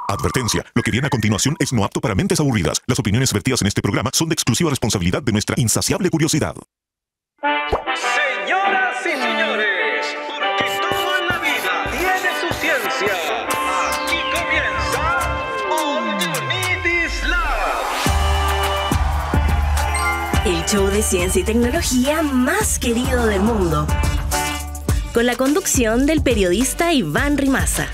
Advertencia, lo que viene a continuación es no apto para mentes aburridas. Las opiniones vertidas en este programa son de exclusiva responsabilidad de nuestra insaciable curiosidad. Señoras y señores, porque todo en la vida tiene su ciencia. Aquí comienza All You Need Is Love. El show de ciencia y tecnología más querido del mundo. Con la conducción del periodista Iván Rimaza.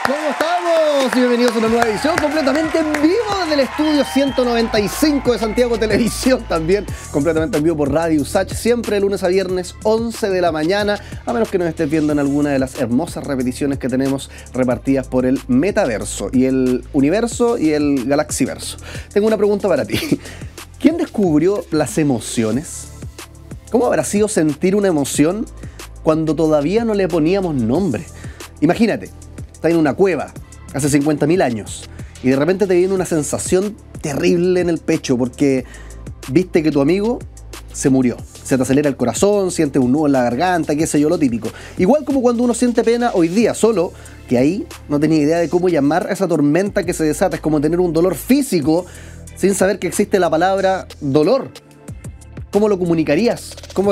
¿Cómo estamos? Bienvenidos a una nueva edición completamente en vivo desde el estudio 195 de Santiago Televisión, también completamente en vivo por Radio USACH, siempre de lunes a viernes, 11 de la mañana, a menos que nos estés viendo en alguna de las hermosas repeticiones que tenemos repartidas por el metaverso, y el universo y el galaxiverso. Tengo una pregunta para ti. ¿Quién descubrió las emociones? ¿Cómo habrá sido sentir una emoción cuando todavía no le poníamos nombre? Imagínate. Estás en una cueva hace 50.000 años y de repente te viene una sensación terrible en el pecho porque viste que tu amigo se murió. Se te acelera el corazón, sientes un nudo en la garganta, qué sé yo, lo típico. Igual como cuando uno siente pena hoy día, solo que ahí no tenía idea de cómo llamar a esa tormenta que se desata. Es como tener un dolor físico sin saber que existe la palabra dolor. ¿Cómo lo comunicarías? ¿Cómo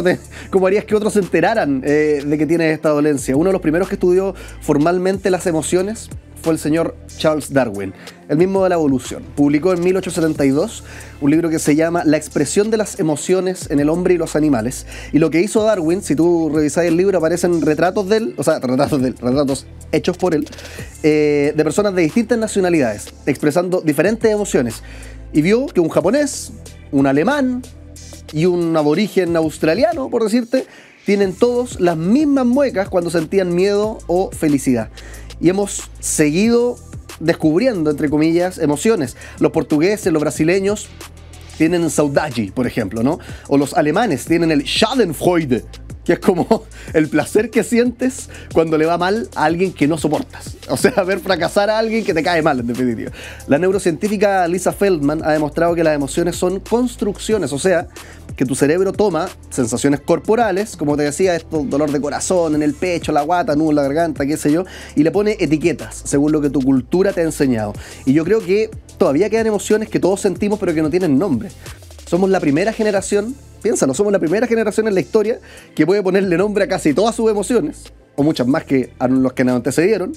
harías que otros se enteraran de que tienes esta dolencia? Uno de los primeros que estudió formalmente las emociones fue el señor Charles Darwin, el mismo de la evolución. Publicó en 1872 un libro que se llama La expresión de las emociones en el hombre y los animales. Y lo que hizo Darwin, si tú revisás el libro, aparecen retratos de él, retratos hechos por él, de personas de distintas nacionalidades, expresando diferentes emociones. Y vio que un japonés, un alemán y un aborigen australiano, por decirte, tienen todos las mismas muecas cuando sentían miedo o felicidad. Y hemos seguido descubriendo, entre comillas, emociones. Los portugueses, los brasileños tienen saudade, por ejemplo, ¿no? O los alemanes tienen el Schadenfreude, que es como el placer que sientes cuando le va mal a alguien que no soportas. O sea, ver fracasar a alguien que te cae mal, en definitiva. La neurocientífica Lisa Feldman ha demostrado que las emociones son construcciones, o sea, que tu cerebro toma sensaciones corporales, como te decía, esto, dolor de corazón, en el pecho, la guata, nudo en la garganta, qué sé yo, y le pone etiquetas, según lo que tu cultura te ha enseñado. Y yo creo que todavía quedan emociones que todos sentimos, pero que no tienen nombre. Somos la primera generación, piénsalo, somos la primera generación en la historia que puede ponerle nombre a casi todas sus emociones, o muchas más que a los que nos antecedieron,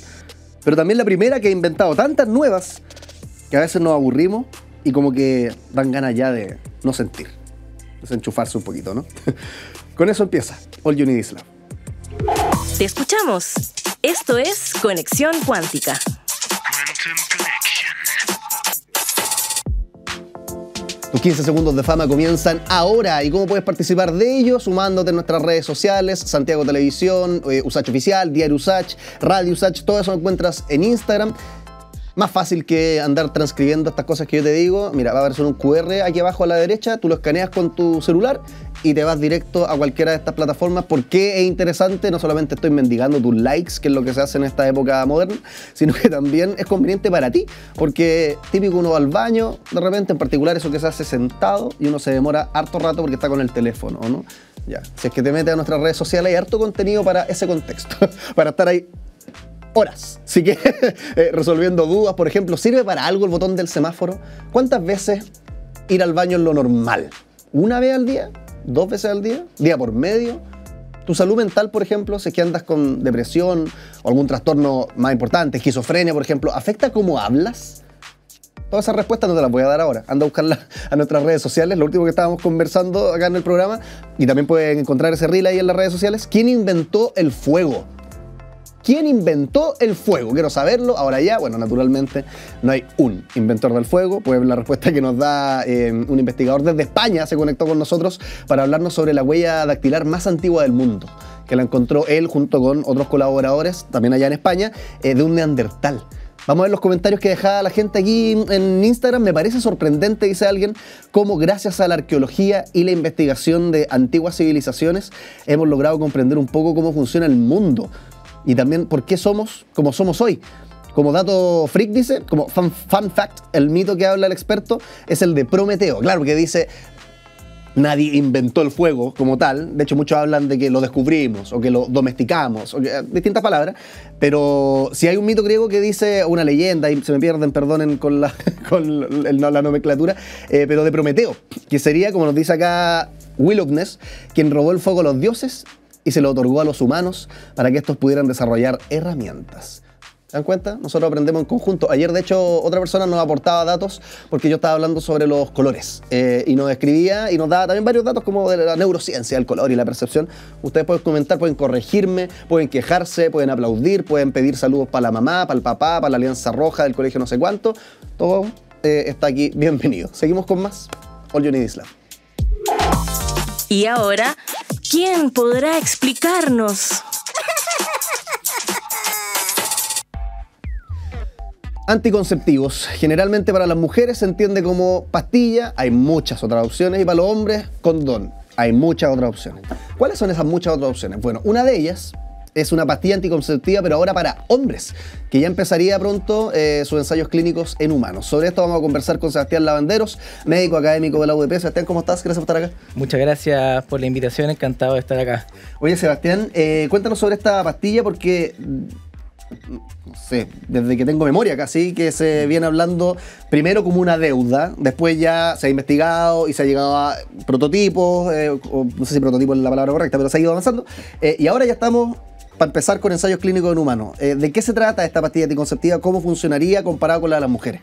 pero también la primera que ha inventado tantas nuevas que a veces nos aburrimos y como que dan ganas ya de no sentir, desenchufarse un poquito, ¿no? Con eso empieza All You Need Is Love. Te escuchamos. Esto es Conexión Cuántica. Tus 15 segundos de fama comienzan ahora. ¿Y cómo puedes participar de ellos? Sumándote en nuestras redes sociales, Santiago Televisión, USACH Oficial, Diario USACH, Radio USACH, todo eso lo encuentras en Instagram. Más fácil que andar transcribiendo estas cosas que yo te digo. Mira, va a aparecer un QR aquí abajo a la derecha, tú lo escaneas con tu celular y te vas directo a cualquiera de estas plataformas. ¿Por qué es interesante? No solamente estoy mendigando tus likes, que es lo que se hace en esta época moderna, sino que también es conveniente para ti, porque típico uno va al baño, de repente, en particular eso que se hace sentado, y uno se demora harto rato porque está con el teléfono, ¿no? Ya, si es que te metes a nuestras redes sociales, hay harto contenido para ese contexto, para estar ahí horas. Así que resolviendo dudas, por ejemplo, ¿sirve para algo el botón del semáforo? ¿Cuántas veces ir al baño es lo normal? ¿Una vez al día? ¿2 veces al día? ¿Día por medio? Tu salud mental, por ejemplo, si es que andas con depresión o algún trastorno más importante, esquizofrenia, por ejemplo, ¿afecta cómo hablas? Todas esas respuestas no te las voy a dar ahora. Anda a buscarlas a nuestras redes sociales, lo último que estábamos conversando acá en el programa, y también pueden encontrar ese reel ahí en las redes sociales. ¿Quién inventó el fuego? ¿Quién inventó el fuego? Quiero saberlo. Ahora ya, bueno, naturalmente no hay un inventor del fuego. Pues la respuesta que nos da un investigador desde España se conectó con nosotros para hablarnos sobre la huella dactilar más antigua del mundo, que la encontró él junto con otros colaboradores, también allá en España, de un neandertal. Vamos a ver los comentarios que dejaba la gente aquí en Instagram. Me parece sorprendente, dice alguien, cómo gracias a la arqueología y la investigación de antiguas civilizaciones hemos logrado comprender un poco cómo funciona el mundo. Y también por qué somos como somos hoy. Como dato freak dice, como fun fact, el mito que habla el experto es el de Prometeo. Claro, porque dice, nadie inventó el fuego como tal. De hecho, muchos hablan de que lo descubrimos o que lo domesticamos, o que, distintas palabras. Pero si hay un mito griego que dice, una leyenda, y se me pierden, perdonen con la nomenclatura, pero de Prometeo, que sería, como nos dice acá Willownes, quien robó el fuego a los dioses y se lo otorgó a los humanos para que estos pudieran desarrollar herramientas. ¿Se dan cuenta? Nosotros aprendemos en conjunto. Ayer, de hecho, otra persona nos aportaba datos porque yo estaba hablando sobre los colores y nos escribía y nos daba también varios datos como de la neurociencia, el color y la percepción. Ustedes pueden comentar, pueden corregirme, pueden quejarse, pueden aplaudir, pueden pedir saludos para la mamá, para el papá, para la Alianza Roja del colegio no sé cuánto. Todo está aquí. Bienvenido. Seguimos con más. All You Need Is Love. Y ahora, ¿quién podrá explicarnos? Anticonceptivos. Generalmente para las mujeres se entiende como pastilla, hay muchas otras opciones, y para los hombres, condón. Hay muchas otras opciones. ¿Cuáles son esas muchas otras opciones? Bueno, una de ellas es una pastilla anticonceptiva, pero ahora para hombres, que ya empezaría pronto sus ensayos clínicos en humanos. Sobre esto vamos a conversar con Sebastián Lavanderos, médico académico de la UDP. Sebastián, ¿cómo estás? Gracias por estar acá. Muchas gracias por la invitación, encantado de estar acá. Oye, Sebastián, cuéntanos sobre esta pastilla porque, no sé, desde que tengo memoria casi, que se viene hablando primero como una deuda, después ya se ha investigado y se ha llegado a prototipos, o no sé si prototipo es la palabra correcta, pero se ha ido avanzando, y ahora ya estamos para empezar con ensayos clínicos en humanos. ¿De qué se trata esta pastilla anticonceptiva? ¿Cómo funcionaría comparado con la de las mujeres?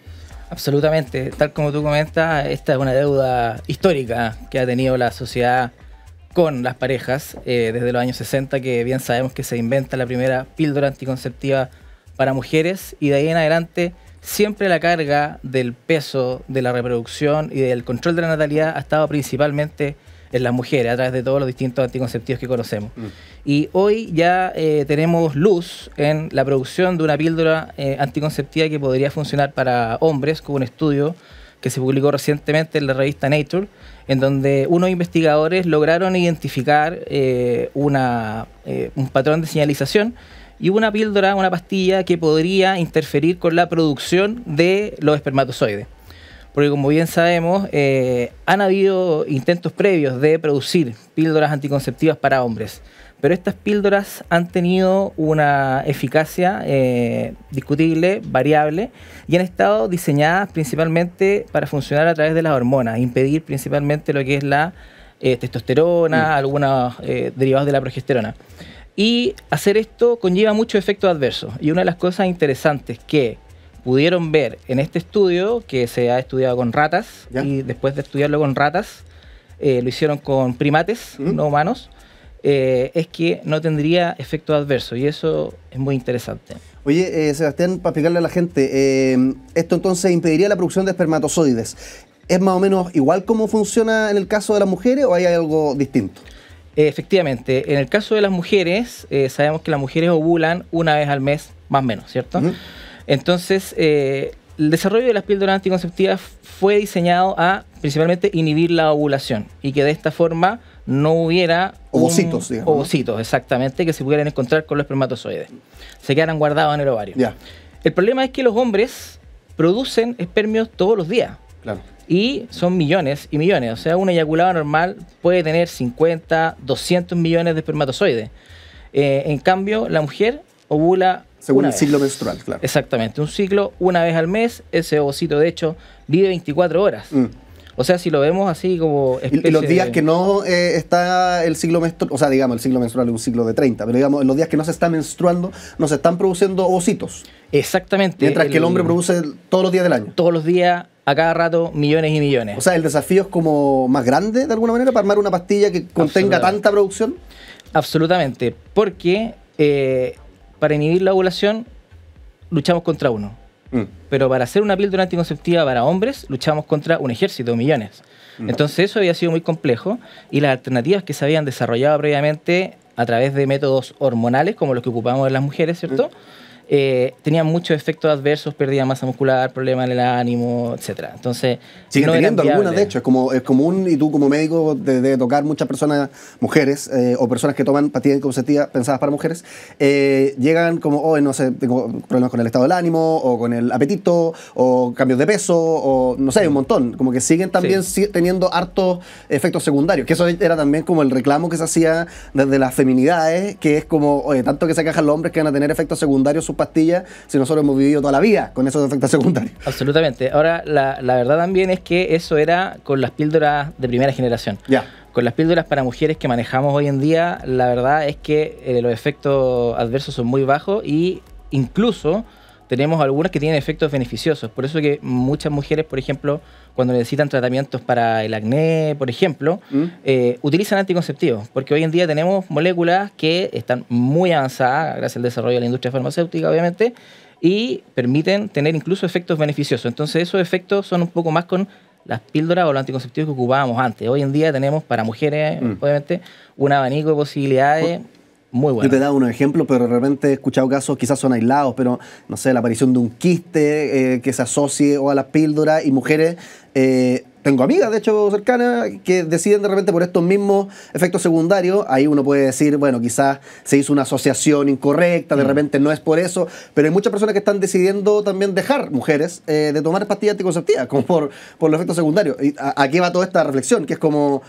Absolutamente, tal como tú comentas, esta es una deuda histórica que ha tenido la sociedad con las parejas desde los años 60, que bien sabemos que se inventa la primera píldora anticonceptiva para mujeres, y de ahí en adelante siempre la carga del peso de la reproducción y del control de la natalidad ha estado principalmente en las mujeres a través de todos los distintos anticonceptivos que conocemos. Y hoy ya tenemos luz en la producción de una píldora anticonceptiva que podría funcionar para hombres, con un estudio que se publicó recientemente en la revista Nature, en donde unos investigadores lograron identificar un patrón de señalización y una píldora, una pastilla que podría interferir con la producción de los espermatozoides. Porque como bien sabemos, han habido intentos previos de producir píldoras anticonceptivas para hombres, pero estas píldoras han tenido una eficacia discutible, variable, y han estado diseñadas principalmente para funcionar a través de las hormonas, impedir principalmente lo que es la testosterona, algunos derivados de la progesterona. Y hacer esto conlleva muchos efectos adversos. Y una de las cosas interesantes que pudieron ver en este estudio, que se ha estudiado con ratas, y después de estudiarlo con ratas, lo hicieron con primates, no humanos, es que no tendría efectos adversos, y eso es muy interesante. Oye, Sebastián, para explicarle a la gente, esto entonces impediría la producción de espermatozoides. ¿Es más o menos igual cómo funciona en el caso de las mujeres o hay algo distinto? Efectivamente, en el caso de las mujeres, sabemos que las mujeres ovulan una vez al mes, más o menos, ¿cierto? Entonces, el desarrollo de las píldoras anticonceptivas fue diseñado a principalmente inhibir la ovulación y que de esta forma no hubiera ovocitos, digamos, ovocitos, exactamente, que se pudieran encontrar con los espermatozoides. Se quedaran guardados en el ovario. El problema es que los hombres producen espermios todos los días. Claro. Y son millones y millones. O sea, un eyaculado normal puede tener 50, 200 millones de espermatozoides. En cambio, la mujer ovula según el ciclo menstrual, claro. Exactamente, un ciclo una vez al mes. Ese ovocito, de hecho, vive 24 horas. O sea, si lo vemos así como... Y los días que no está el ciclo menstrual, o sea, digamos, el ciclo menstrual es un ciclo de 30, pero digamos, en los días que no se está menstruando, no se están produciendo ovocitos. Exactamente. Mientras que el hombre produce todos los días del año. Todos los días, a cada rato, millones y millones. O sea, el desafío es como más grande, de alguna manera, para armar una pastilla que contenga tanta producción. Absolutamente, porque para inhibir la ovulación luchamos contra uno. Pero para hacer una píldora anticonceptiva para hombres, luchamos contra un ejército, millones. Entonces eso había sido muy complejo, y las alternativas que se habían desarrollado previamente a través de métodos hormonales, como los que ocupamos en las mujeres, ¿cierto? tenían muchos efectos adversos, pérdida de masa muscular, problemas en el ánimo, etcétera. Entonces, siguen no teniendo eran algunas, de viables. hecho, es común, y tú como médico de tocar muchas personas, mujeres, o personas que toman pastillas anticonceptivas pensadas para mujeres, llegan como, oh, no sé, tengo problemas con el estado del ánimo, o con el apetito, o cambios de peso, o no sé, hay un montón, como que siguen también teniendo hartos efectos secundarios, que eso era también como el reclamo que se hacía desde las feminidades, que es como, oye, tanto que se quejan los hombres que van a tener efectos secundarios sus pastillas, si nosotros hemos vivido toda la vida con esos efectos secundarios. Absolutamente. Ahora, la verdad también es que eso era con las píldoras de primera generación. Ya. Con las píldoras para mujeres que manejamos hoy en día, la verdad es que los efectos adversos son muy bajos y incluso tenemos algunas que tienen efectos beneficiosos. Por eso que muchas mujeres, por ejemplo, cuando necesitan tratamientos para el acné, por ejemplo, utilizan anticonceptivos. Porque hoy en día tenemos moléculas que están muy avanzadas, gracias al desarrollo de la industria farmacéutica, obviamente, y permiten tener incluso efectos beneficiosos. Entonces esos efectos son un poco más con las píldoras o los anticonceptivos que ocupábamos antes. Hoy en día tenemos para mujeres, obviamente, un abanico de posibilidades muy bueno. Yo te he dado unos ejemplos, pero de repente he escuchado casos, quizás son aislados, pero no sé, la aparición de un quiste que se asocie o a las píldoras, y mujeres, tengo amigas de hecho cercanas que deciden de repente por estos mismos efectos secundarios. Ahí uno puede decir, bueno, quizás se hizo una asociación incorrecta, de repente no es por eso, pero hay muchas personas que están decidiendo también dejar, mujeres, de tomar pastillas anticonceptivas, como por los efectos secundarios. ¿Y a qué va toda esta reflexión? Que es como,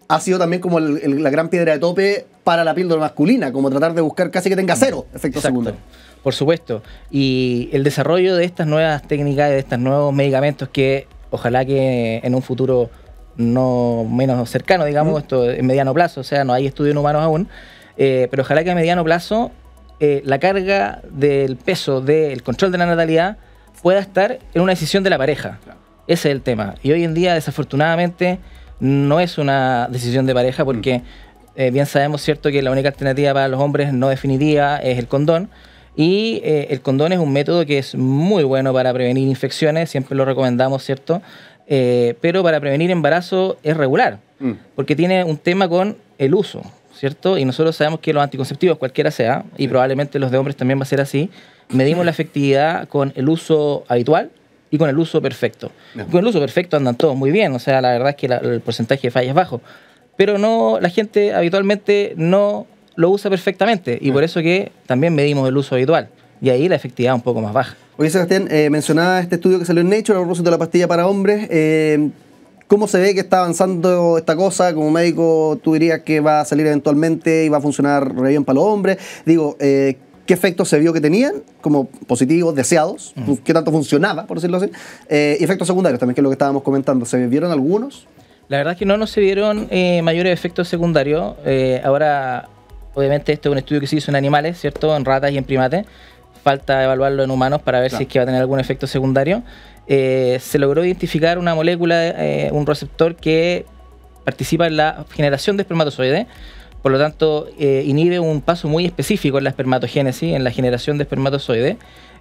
ha sido también como la gran piedra de tope para la píldora masculina, como tratar de buscar casi que tenga cero efectos secundarios. Por supuesto. Y el desarrollo de estas nuevas técnicas, de estos nuevos medicamentos que ojalá que en un futuro no menos cercano, digamos, esto en mediano plazo, o sea, no hay estudios en humanos aún, pero ojalá que a mediano plazo la carga del peso del control de la natalidad pueda estar en una decisión de la pareja. Ese es el tema. Y hoy en día, desafortunadamente, no es una decisión de pareja porque bien sabemos, cierto, que la única alternativa para los hombres no definitiva es el condón. Y el condón es un método que es muy bueno para prevenir infecciones, siempre lo recomendamos, ¿cierto? Pero para prevenir embarazo es regular, porque tiene un tema con el uso, ¿cierto? Y nosotros sabemos que los anticonceptivos, cualquiera sea, y probablemente los de hombres también va a ser así, medimos la efectividad con el uso habitual y con el uso perfecto. Con el uso perfecto andan todos muy bien, o sea, la verdad es que el porcentaje de falla es bajo, pero no, la gente habitualmente no lo usa perfectamente, y por eso que también medimos el uso habitual, y ahí la efectividad es un poco más baja. Oye, Sebastián, mencionaba este estudio que salió en Nature a propósito de la pastilla para hombres. ¿Cómo se ve que está avanzando esta cosa? Como médico, ¿tú dirías que va a salir eventualmente y va a funcionar re bien para los hombres? Digo, ¿qué efectos se vio que tenían? Como positivos, deseados. ¿Qué tanto funcionaba, por decirlo así? Y efectos secundarios también, que es lo que estábamos comentando. ¿Se vieron algunos? La verdad es que no se vieron mayores efectos secundarios. Ahora, obviamente, esto es un estudio que se hizo en animales, ¿cierto? En ratas y en primates. Falta evaluarlo en humanos para ver si es que va a tener algún efecto secundario. Se logró identificar una molécula, un receptor que participa en la generación de espermatozoides. Por lo tanto, inhibe un paso muy específico en la espermatogénesis, en la generación de espermatozoides.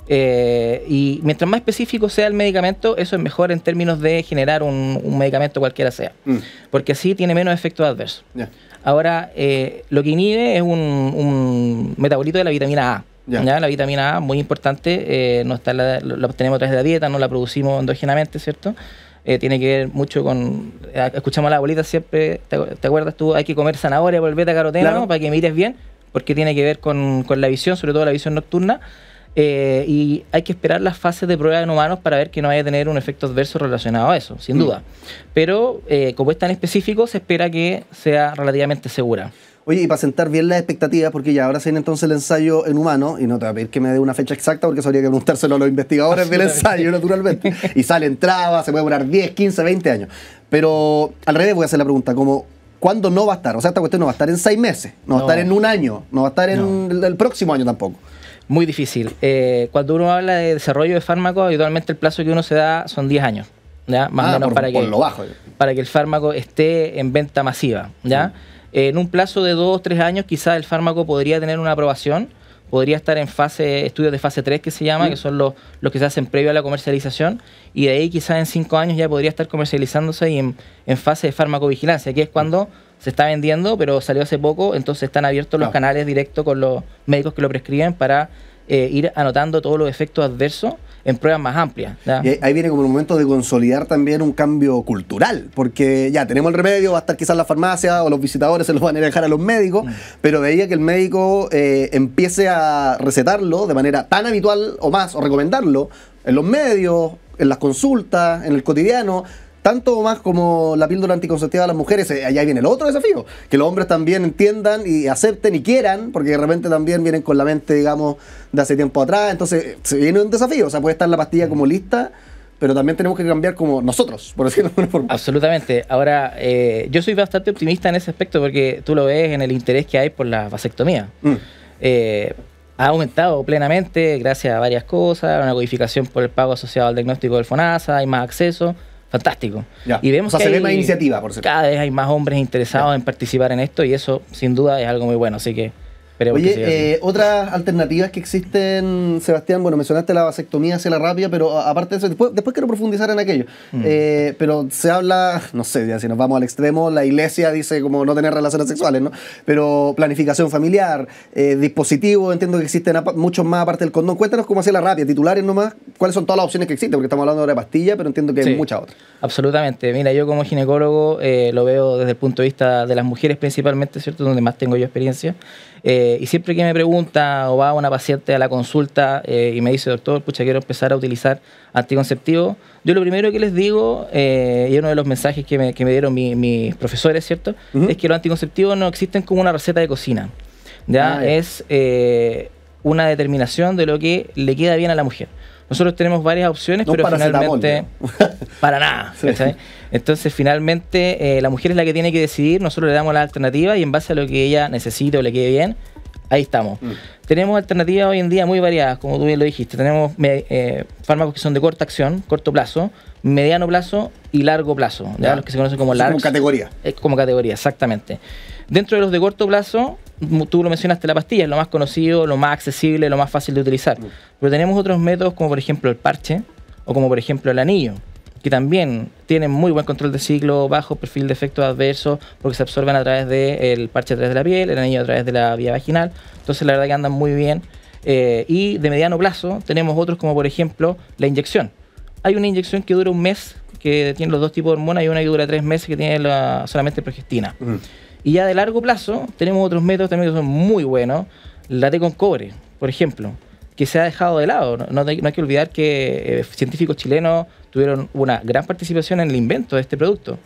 Y mientras más específico sea el medicamento, eso es mejor en términos de generar un medicamento cualquiera sea. Porque así tiene menos efectos adversos. Ahora, lo que inhibe es un metabolito de la vitamina A. ¿Ya? La vitamina A, muy importante, no está la obtenemos a través de la dieta, no la producimos endógenamente, ¿cierto? Tiene que ver mucho con... Escuchamos a la abuelita siempre, ¿te acuerdas tú? Hay que comer zanahoria por el beta-caroteno, claro, para que mires bien, porque tiene que ver con la visión, sobre todo la visión nocturna. Y hay que esperar las fases de prueba en humanos para ver que no vaya a tener un efecto adverso relacionado a eso, sin duda. Pero como es tan específico, se espera que sea relativamente segura. Oye, y para sentar bien las expectativas, porque ya ahora se viene entonces el ensayo en humano, y no te voy a pedir que me dé una fecha exacta, porque eso habría que preguntárselo a los investigadores del ensayo, naturalmente. Y salen trabas, se puede durar 10, 15, 20 años. Pero al revés voy a hacer la pregunta, como, ¿cuándo no va a estar? O sea, esta cuestión no va a estar en 6 meses, no va a estar en un año, no va a estar en el próximo año tampoco. Muy difícil. Cuando uno habla de desarrollo de fármacos, habitualmente el plazo que uno se da son 10 años, ¿ya? Más o menos para que el fármaco esté en venta masiva, ¿ya? En un plazo de 2 o 3 años, quizás el fármaco podría tener una aprobación, podría estar en estudios de fase 3 que se llama, que son los que se hacen previo a la comercialización, y de ahí quizás en 5 años ya podría estar comercializándose y en fase de farmacovigilancia, que es cuando se está vendiendo, pero salió hace poco, entonces están abiertos los canales directos con los médicos que lo prescriben para ir anotando todos los efectos adversos en pruebas más amplias. ¿Ya? Y ahí viene como el momento de consolidar también un cambio cultural, porque ya tenemos el remedio, va a estar quizás la farmacia o los visitadores se los van a ir a dejar a los médicos, pero veía que el médico empiece a recetarlo de manera tan habitual o más, o recomendarlo en los medios, en las consultas, en el cotidiano, tanto o más como la píldora anticonceptiva de las mujeres. Allá viene el otro desafío, que los hombres también entiendan y acepten y quieran, porque de repente también vienen con la mente, digamos, de hace tiempo atrás. Entonces se viene un desafío, o sea, puede estar la pastilla como lista, pero también tenemos que cambiar como nosotros, por decirlo de alguna forma. Absolutamente. Ahora, yo soy bastante optimista en ese aspecto porque tú lo ves en el interés que hay por la vasectomía. Ha aumentado plenamente gracias a varias cosas, una codificación por el pago asociado al diagnóstico del FONASA, hay más acceso. Fantástico. Ya. Y vemos o sea, que se ve más iniciativa, por cierto. cada vez hay más hombres interesados en participar en esto y eso sin duda es algo muy bueno, así que esperemos que siga Oye, así. otras alternativas que existen, Sebastián, bueno, mencionaste la vasectomía hacia la rápida, pero aparte de eso, después quiero profundizar en aquello. Pero se habla, no sé, ya si nos vamos al extremo, la iglesia dice como no tener relaciones sexuales, ¿no? Pero planificación familiar, dispositivos, entiendo que existen muchos más aparte del condón. Cuéntanos cómo hacia la rápida, titulares nomás, cuáles son todas las opciones que existen, porque estamos hablando ahora de pastillas, pero entiendo que hay muchas otras. Absolutamente. Mira, yo como ginecólogo lo veo desde el punto de vista de las mujeres principalmente, ¿cierto? Donde más tengo yo experiencia. Y siempre que me pregunta o va una paciente a la consulta y me dice, doctor, pucha, quiero empezar a utilizar anticonceptivos, yo lo primero que les digo, y uno de los mensajes que me dieron mis profesores, ¿cierto? Es que los anticonceptivos no existen como una receta de cocina. ¿Ya? Es una determinación de lo que le queda bien a la mujer. Nosotros tenemos varias opciones, no pero paracetamol, finalmente para nada. Sí. Entonces, finalmente, la mujer es la que tiene que decidir. Nosotros le damos la alternativa y en base a lo que ella necesite o le quede bien, ahí estamos. Tenemos alternativas hoy en día muy variadas, como tú bien lo dijiste. Tenemos fármacos que son de corta acción, corto plazo, mediano plazo y largo plazo. ¿Ya? Los que se conocen como LARCs. Como categoría. Como categoría, exactamente. Dentro de los de corto plazo, tú lo mencionaste, la pastilla es lo más conocido, lo más accesible, lo más fácil de utilizar. Pero tenemos otros métodos como por ejemplo el parche o como por ejemplo el anillo, que también tienen muy buen control de ciclo, bajo perfil de efectos adversos, porque se absorben a través del parche a través de la piel, el anillo a través de la vía vaginal. Entonces la verdad que andan muy bien. Y de mediano plazo tenemos otros como por ejemplo la inyección. Hay una inyección que dura un mes, que tiene los dos tipos de hormonas, y una que dura 3 meses, que tiene solamente progestina. Y ya de largo plazo tenemos otros métodos también que son muy buenos. La té con cobre, por ejemplo, que se ha dejado de lado. No hay que olvidar que científicos chilenos tuvieron una gran participación en el invento de este producto.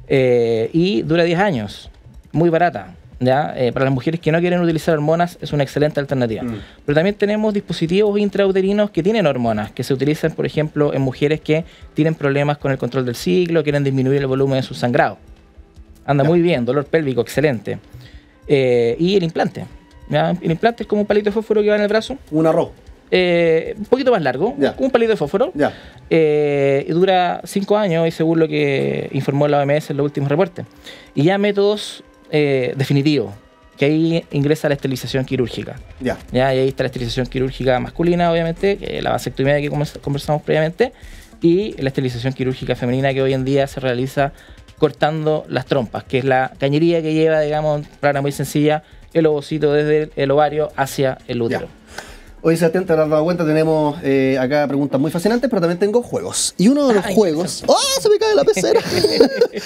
Y dura 10 años, muy barata. ¿Ya? Para las mujeres que no quieren utilizar hormonas es una excelente alternativa. Pero también tenemos dispositivos intrauterinos que tienen hormonas, que se utilizan, por ejemplo, en mujeres que tienen problemas con el control del ciclo, quieren disminuir el volumen de su sangrado. Anda muy bien, dolor pélvico, excelente. Y el implante. ¿Ya? El implante es como un palito de fósforo que va en el brazo. Un arroz. Un poquito más largo, como un palito de fósforo. Y dura 5 años, y según lo que informó la OMS en los últimos reportes. Y ya métodos definitivos, que ahí ingresa la esterilización quirúrgica. ¿Ya? Y ahí está la esterilización quirúrgica masculina, obviamente, la vasectomía que conversamos previamente, y la esterilización quirúrgica femenina, que hoy en día se realiza cortando las trompas, que es la cañería que lleva, digamos, para muy sencilla, el ovocito desde el ovario hacia el útero. Hoy, Sebastián, te habrás dado cuenta, tenemos acá preguntas muy fascinantes, pero también tengo juegos. Y uno de los juegos... ¡Oh, se me cae la pecera!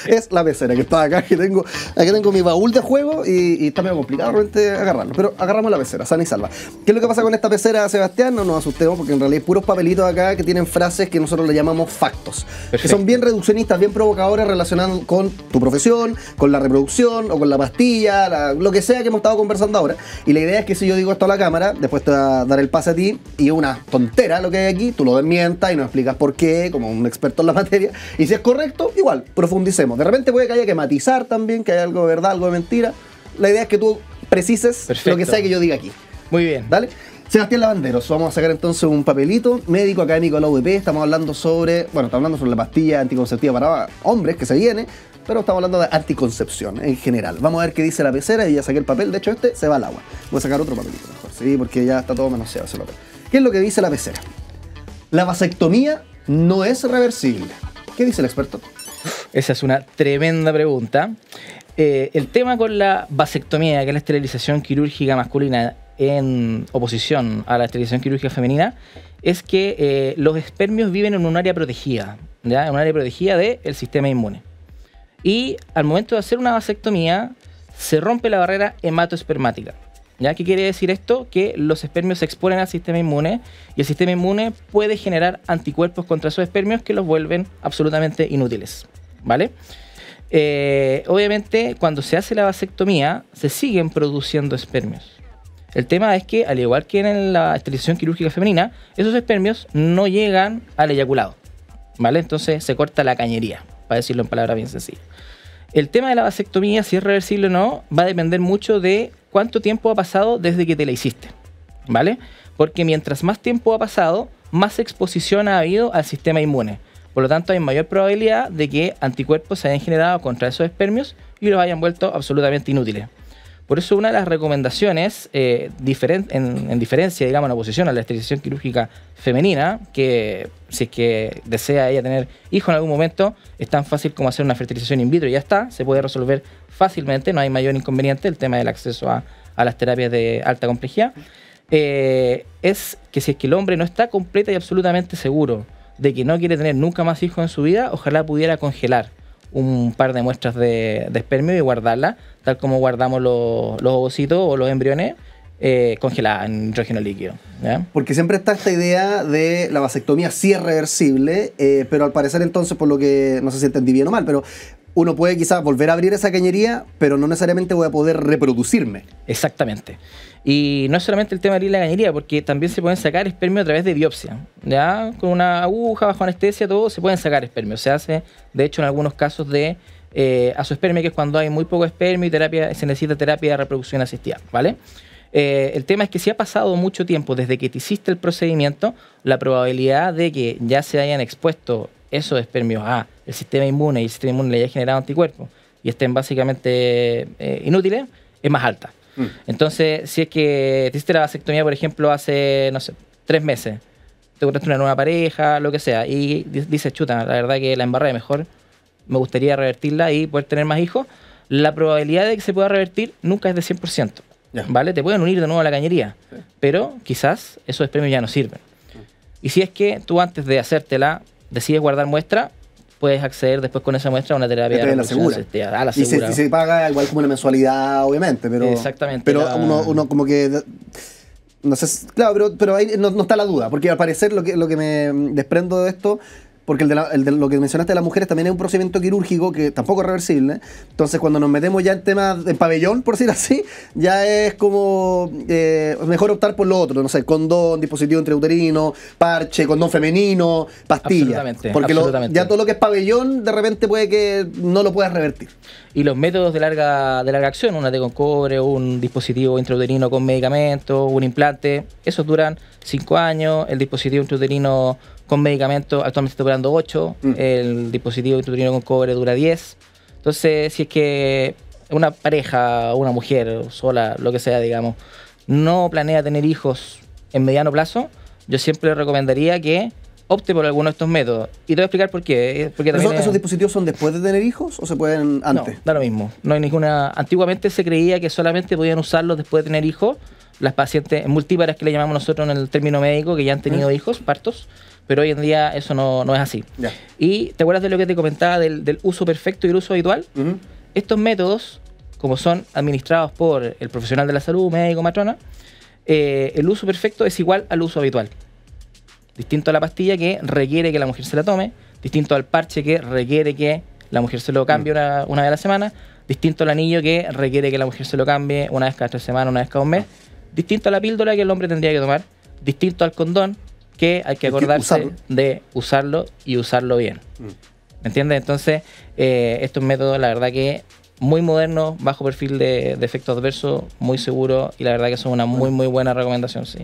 Es la pecera que está acá, acá tengo mi baúl de juegos y está medio complicado realmente agarrarlo. Pero agarramos la pecera, sana y salva. ¿Qué es lo que pasa con esta pecera, Sebastián? No nos asustemos, porque en realidad hay puros papelitos acá que tienen frases que nosotros le llamamos factos. Perfecto. Que son bien reduccionistas, bien provocadores, relacionados con tu profesión, con la reproducción o con la pastilla, lo que sea que hemos estado conversando ahora. Y la idea es que si yo digo esto a la cámara, después te va a dar el pase a ti y una tontera lo que hay aquí, tú lo desmientas y nos explicas por qué, como un experto en la materia, y si es correcto, igual, profundicemos. De repente puede que haya que matizar también, que haya algo de verdad, algo de mentira. La idea es que tú precises lo que sea que yo diga aquí. Muy bien. ¿Dale? Sebastián Lavanderos, vamos a sacar entonces un papelito, médico académico de la UDP, estamos hablando sobre la pastilla anticonceptiva para hombres que se viene, pero estamos hablando de anticoncepción en general. Vamos a ver qué dice la pecera, y ya saqué el papel, de hecho este se va al agua. Voy a sacar otro papelito mejor, sí, porque ya está todo manoseado ese papel. ¿Qué es lo que dice la pecera? La vasectomía no es reversible. ¿Qué dice el experto? Esa es una tremenda pregunta. El tema con la vasectomía, que es la esterilización quirúrgica masculina, en oposición a la esterilización quirúrgica femenina es que los espermios viven en un área protegida, ¿ya? En un área protegida del sistema inmune. Y al momento de hacer una vasectomía, se rompe la barrera hematoespermática. ¿Ya? ¿Qué quiere decir esto? Que los espermios se exponen al sistema inmune y el sistema inmune puede generar anticuerpos contra esos espermios que los vuelven absolutamente inútiles, ¿vale? Obviamente, cuando se hace la vasectomía, se siguen produciendo espermios. El tema es que, al igual que en la esterilización quirúrgica femenina, esos espermios no llegan al eyaculado, ¿vale? Entonces se corta la cañería, para decirlo en palabras bien sencillas. El tema de la vasectomía, si es reversible o no, va a depender mucho de cuánto tiempo ha pasado desde que te la hiciste, ¿vale? Porque mientras más tiempo ha pasado, más exposición ha habido al sistema inmune. Por lo tanto, hay mayor probabilidad de que anticuerpos se hayan generado contra esos espermios y los hayan vuelto absolutamente inútiles. Por eso una de las recomendaciones, en diferencia, digamos, en oposición a la esterilización quirúrgica femenina, que si es que desea ella tener hijos en algún momento, es tan fácil como hacer una fertilización in vitro y ya está, se puede resolver fácilmente, no hay mayor inconveniente, el tema del acceso a las terapias de alta complejidad, es que si es que el hombre no está completa y absolutamente seguro de que no quiere tener nunca más hijos en su vida, ojalá pudiera congelar un par de muestras de espermio y guardarla, tal como guardamos los ovocitos o los embriones congeladas en nitrógeno líquido, ¿ya? Porque siempre está esta idea de la vasectomía sí es reversible, pero al parecer entonces, por lo que no sé si entendí bien o mal, pero uno puede quizás volver a abrir esa cañería, pero no necesariamente voy a poder reproducirme. Exactamente. Y no es solamente el tema de abrir la cañería, porque también se pueden sacar espermios a través de biopsia, ¿ya? Con una aguja, bajo anestesia, todo, se pueden sacar espermios. Se hace, de hecho, en algunos casos de azoospermia, que es cuando hay muy poco espermio y se necesita terapia de reproducción asistida, ¿vale? El tema es que si ha pasado mucho tiempo desde que te hiciste el procedimiento, la probabilidad de que ya se hayan expuesto esos espermios a el sistema inmune y el sistema inmune le haya generado anticuerpos y estén básicamente inútiles, es más alta. Entonces, si es que te hiciste la vasectomía, por ejemplo, hace, no sé, 3 meses, te encontraste una nueva pareja, lo que sea, y dices, chuta, la verdad que la embarré mejor, me gustaría revertirla y poder tener más hijos, la probabilidad de que se pueda revertir nunca es de 100%, ¿vale? Te pueden unir de nuevo a la cañería, pero quizás esos espermios ya no sirven. Y si es que tú antes de hacértela decides guardar muestra, puedes acceder después con esa muestra a una terapia de reproducción asistida. A la segura. Y se paga igual como una mensualidad, obviamente, pero... Exactamente. Pero uno como que... No sé, claro, pero ahí no está la duda, porque al parecer lo que me desprendo de esto... Porque el de lo que mencionaste de las mujeres también es un procedimiento quirúrgico que tampoco es reversible. Entonces, cuando nos metemos ya en temas de pabellón, por decir así, ya es como mejor optar por lo otro. No sé, condón, dispositivo intrauterino, parche, condón femenino, pastilla. Porque ya todo lo que es pabellón, de repente puede que no lo puedas revertir. Y los métodos de larga acción, una T con cobre, un dispositivo intrauterino con medicamentos, un implante, esos duran 5 años. El dispositivo intrauterino con medicamentos actualmente está durando 8, el dispositivo intrauterino con cobre dura 10. Entonces, si es que una pareja, una mujer sola, lo que sea, digamos, no planea tener hijos en mediano plazo, yo siempre le recomendaría que opte por alguno de estos métodos. Y te voy a explicar por qué. Porque ¿Esos dispositivos son después de tener hijos o se pueden antes? No, da lo mismo. No hay ninguna... Antiguamente se creía que solamente podían usarlos después de tener hijos las pacientes multíparas, que le llamamos nosotros en el término médico, que ya han tenido hijos, partos, pero hoy en día eso no es así. Ya. Y ¿te acuerdas de lo que te comentaba del uso perfecto y el uso habitual? Estos métodos, como son administrados por el profesional de la salud, médico, matrona, el uso perfecto es igual al uso habitual. Distinto a la pastilla, que requiere que la mujer se la tome, distinto al parche, que requiere que la mujer se lo cambie una vez a la semana, distinto al anillo, que requiere que la mujer se lo cambie una vez cada 3 semanas, una vez cada 1 mes, distinto a la píldora que el hombre tendría que tomar, distinto al condón, que hay que acordarse de usarlo y usarlo bien. ¿Me entiendes? Entonces, estos métodos, la verdad que muy modernos, bajo perfil de efectos adversos, muy seguros, y la verdad que son una muy buena recomendación, sí.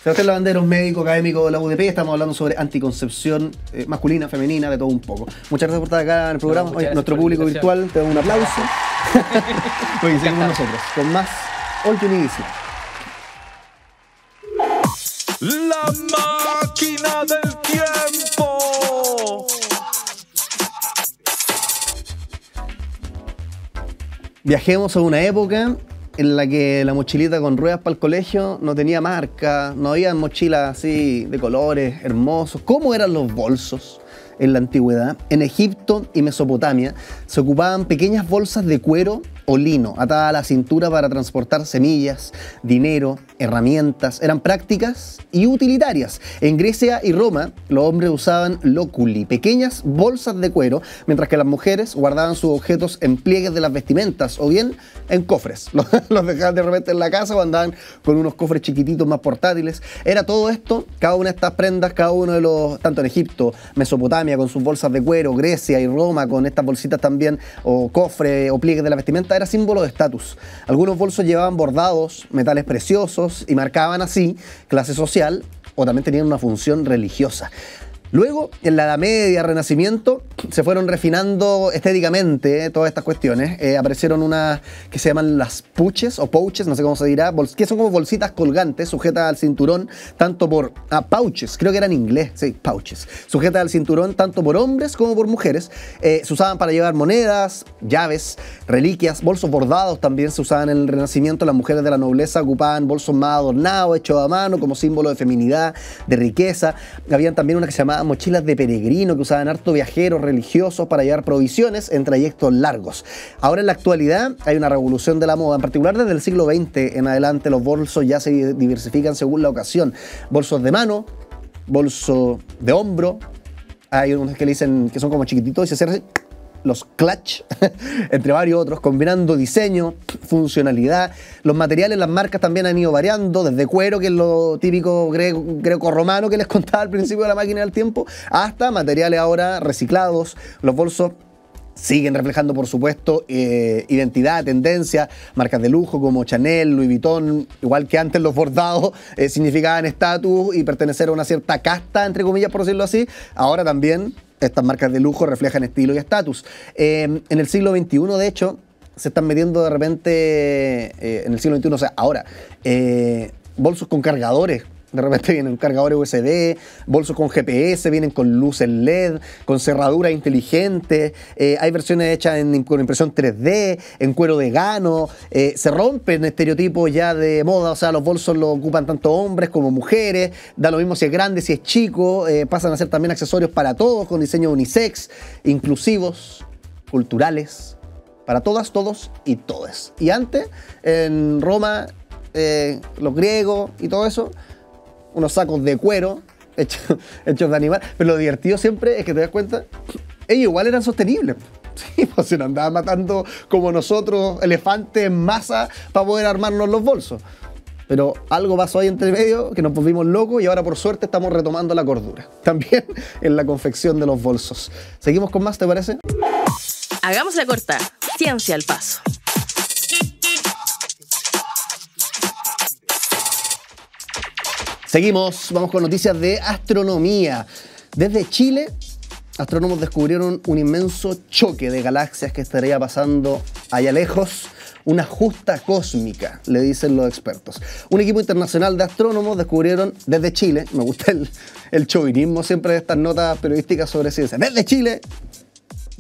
Sebastián Lavanderos, médico académico de la UDP, estamos hablando sobre anticoncepción masculina, femenina, de todo un poco. Muchas gracias por estar acá en el programa. Hoy, nuestro público virtual, te doy un aplauso. Hoy seguimos nosotros con más All You Need Is Now. La máquina del tiempo. Viajemos a una época en la que la mochilita con ruedas para el colegio no tenía marca, no había mochilas así de colores hermosos. ¿Cómo eran los bolsos en la antigüedad? En Egipto y Mesopotamia se ocupaban pequeñas bolsas de cuero o lino atadas a la cintura para transportar semillas, dinero, herramientas. Eran prácticas y utilitarias. En Grecia y Roma los hombres usaban loculi, pequeñas bolsas de cuero, mientras que las mujeres guardaban sus objetos en pliegues de las vestimentas o bien en cofres. Los dejaban de repente en la casa o andaban con unos cofres chiquititos más portátiles. Era todo esto, cada una de estas prendas, cada uno de los, tanto en Egipto, Mesopotamia con sus bolsas de cuero, Grecia y Roma con estas bolsitas también, o cofre o pliegues de la vestimenta, era símbolo de estatus. Algunos bolsos llevaban bordados, metales preciosos y marcaban así clase social, o también tenían una función religiosa. Luego, en la Edad Media, Renacimiento, se fueron refinando estéticamente todas estas cuestiones. Aparecieron unas que se llaman las puches o pouches, no sé cómo se dirá, que son como bolsitas colgantes, sujetas al cinturón, tanto por... pouches, creo que era en inglés, sí, pouches. Sujetas al cinturón tanto por hombres como por mujeres. Se usaban para llevar monedas, llaves, reliquias, bolsos bordados también se usaban en el Renacimiento. Las mujeres de la nobleza ocupaban bolsos más adornados, hechos a mano, como símbolo de feminidad, de riqueza. Habían también una que se llamaba mochilas de peregrino que usaban harto viajeros religiosos para llevar provisiones en trayectos largos. Ahora en la actualidad hay una revolución de la moda, en particular desde el siglo XX en adelante los bolsos ya se diversifican según la ocasión. Bolsos de mano, bolso de hombro, hay unos que le dicen que son como chiquititos y se cierran los clutch, entre varios otros, combinando diseño, funcionalidad. Los materiales, las marcas también han ido variando, desde cuero, que es lo típico greco-romano que les contaba al principio de la máquina del tiempo, hasta materiales ahora reciclados. Los bolsos siguen reflejando, por supuesto, identidad, tendencia, marcas de lujo como Chanel, Louis Vuitton, igual que antes los bordados significaban estatus y pertenecer a una cierta casta, entre comillas, por decirlo así. Ahora también estas marcas de lujo reflejan estilo y estatus. En el siglo XXI, de hecho, se están metiendo de repente, en el siglo XXI, o sea, ahora, bolsos con cargadores. De repente vienen cargadores USB, bolsos con GPS, vienen con luces LED, con cerraduras inteligentes. Hay versiones hechas con impresión 3D, en cuero de gano. Se rompen estereotipos ya de moda, o sea, los bolsos los ocupan tanto hombres como mujeres. Da lo mismo si es grande, si es chico. Pasan a ser también accesorios para todos, con diseño unisex, inclusivos, culturales, para todas, todos y todes. Y antes, en Roma, los griegos y todo eso, unos sacos de cuero hechos de animal. Pero lo divertido siempre es que te das cuenta, ellos igual eran sostenibles. Sí, pues se nos andaban matando como nosotros, elefantes en masa, para poder armarnos los bolsos. Pero algo pasó ahí entre medio, que nos volvimos locos y ahora por suerte estamos retomando la cordura. También en la confección de los bolsos. ¿Seguimos con más, te parece? Hagamos la corta. Ciencia al paso. Seguimos, vamos con noticias de astronomía. Desde Chile, astrónomos descubrieron un inmenso choque de galaxias que estaría pasando allá lejos. Una justa cósmica, le dicen los expertos. Un equipo internacional de astrónomos descubrieron desde Chile, me gusta el chauvinismo siempre de estas notas periodísticas sobre ciencia, desde Chile.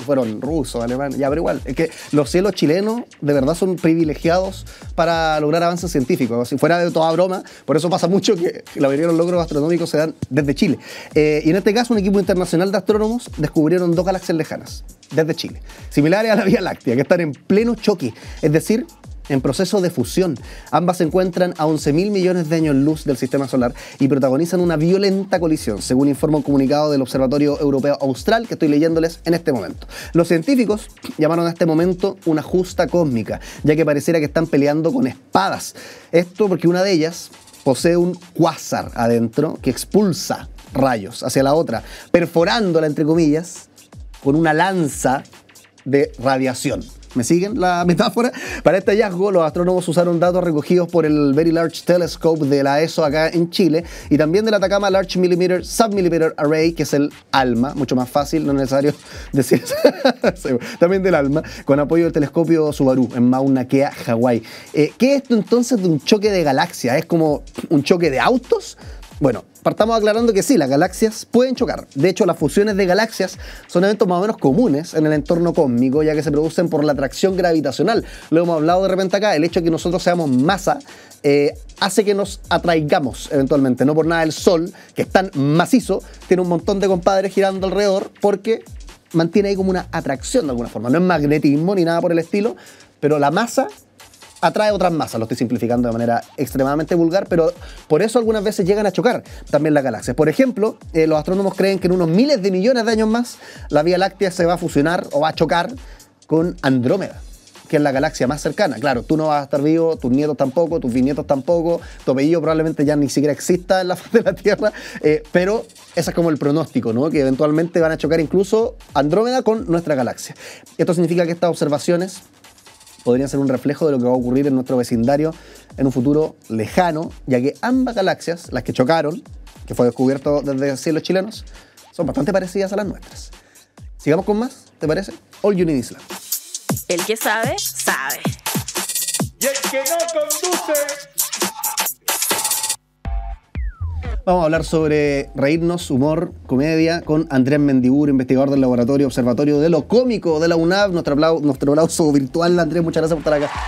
Fueron rusos, alemanes, ya, pero igual, es que los cielos chilenos de verdad son privilegiados para lograr avances científicos. Si fuera de toda broma, por eso pasa mucho que la mayoría de los logros astronómicos se dan desde Chile. Y en este caso, un equipo internacional de astrónomos descubrieron dos galaxias lejanas, desde Chile, similares a la Vía Láctea, que están en pleno choque, es decir, en proceso de fusión. Ambas se encuentran a 11.000 millones de años luz del sistema solar y protagonizan una violenta colisión, según informa un comunicado del Observatorio Europeo Austral que estoy leyéndoles en este momento. Los científicos llamaron a este momento una justa cósmica, ya que pareciera que están peleando con espadas. Esto porque una de ellas posee un cuásar adentro que expulsa rayos hacia la otra, perforándola, entre comillas, con una lanza de radiación. ¿Me siguen la metáfora? Para este hallazgo, los astrónomos usaron datos recogidos por el Very Large Telescope de la ESO acá en Chile y también del Atacama Large Millimeter Submillimeter Array, que es el ALMA, mucho más fácil, no es necesario decir eso. También del ALMA, con apoyo del telescopio Subaru en Mauna Kea, Hawái. ¿Qué es esto entonces de un choque de galaxias? ¿Es como un choque de autos? Bueno, partamos aclarando que sí, las galaxias pueden chocar. De hecho, las fusiones de galaxias son eventos más o menos comunes en el entorno cósmico, ya que se producen por la atracción gravitacional. Lo hemos hablado de repente acá, el hecho de que nosotros seamos masa hace que nos atraigamos eventualmente. No por nada el Sol, que es tan macizo, tiene un montón de compadres girando alrededor porque mantiene ahí como una atracción de alguna forma. No es magnetismo ni nada por el estilo, pero la masa atrae otras masas. Lo estoy simplificando de manera extremadamente vulgar, pero por eso algunas veces llegan a chocar también las galaxias. Por ejemplo, los astrónomos creen que en unos miles de millones de años más la Vía Láctea se va a fusionar o va a chocar con Andrómeda, que es la galaxia más cercana. Claro, tú no vas a estar vivo, tus nietos tampoco, tus bisnietos tampoco, tu apellido probablemente ya ni siquiera exista en la faz de la Tierra, pero ese es como el pronóstico, ¿no? Que eventualmente van a chocar incluso Andrómeda con nuestra galaxia. Esto significa que estas observaciones podrían ser un reflejo de lo que va a ocurrir en nuestro vecindario en un futuro lejano, ya que ambas galaxias, las que chocaron, que fue descubierto desde cielos chilenos, son bastante parecidas a las nuestras. Sigamos con más, ¿te parece? All You Need Is Love. El que sabe, sabe. Y el que no conduce. Vamos a hablar sobre reírnos, humor, comedia, con Andrés Mendiburo, investigador del Laboratorio Observatorio de lo Cómico de la UNAV. Nuestro aplauso virtual, Andrés, muchas gracias por estar acá.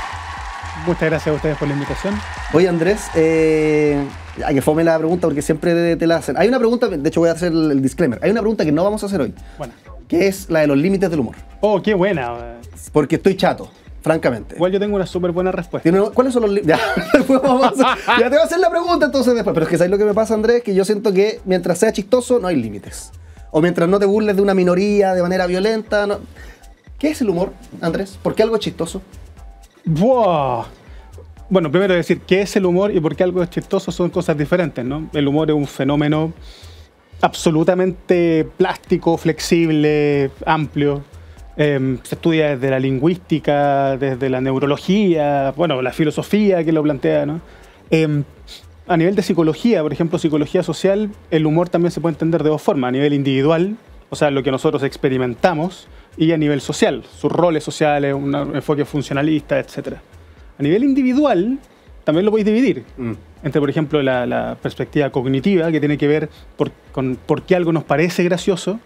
Muchas gracias a ustedes por la invitación. Oye, Andrés, hay que fome la pregunta porque siempre te la hacen. Hay una pregunta, de hecho voy a hacer el disclaimer, hay una pregunta que no vamos a hacer hoy, Bueno. que es la de los límites del humor. Oh, qué buena. Porque estoy chato, francamente. Igual yo tengo una súper buena respuesta. ¿Cuáles son los límites? Ya te voy a hacer la pregunta entonces después. Pero es que ¿sabes lo que me pasa, Andrés? Que yo siento que mientras sea chistoso no hay límites. O mientras no te burles de una minoría de manera violenta. No. ¿Qué es el humor, Andrés? ¿Por qué algo es chistoso? ¡Wow! Bueno, primero decir qué es el humor y por qué algo es chistoso son cosas diferentes, ¿no? El humor es un fenómeno absolutamente plástico, flexible, amplio. Se estudia desde la lingüística, desde la neurología, bueno, la filosofía que lo plantea, ¿no? A nivel de psicología, por ejemplo, psicología social, el humor también se puede entender de dos formas. A nivel individual, o sea, lo que nosotros experimentamos, y a nivel social, sus roles sociales, un enfoque funcionalista, etc. A nivel individual, también lo podéis dividir entre, por ejemplo, la perspectiva cognitiva, que tiene que ver con por qué algo nos parece gracioso,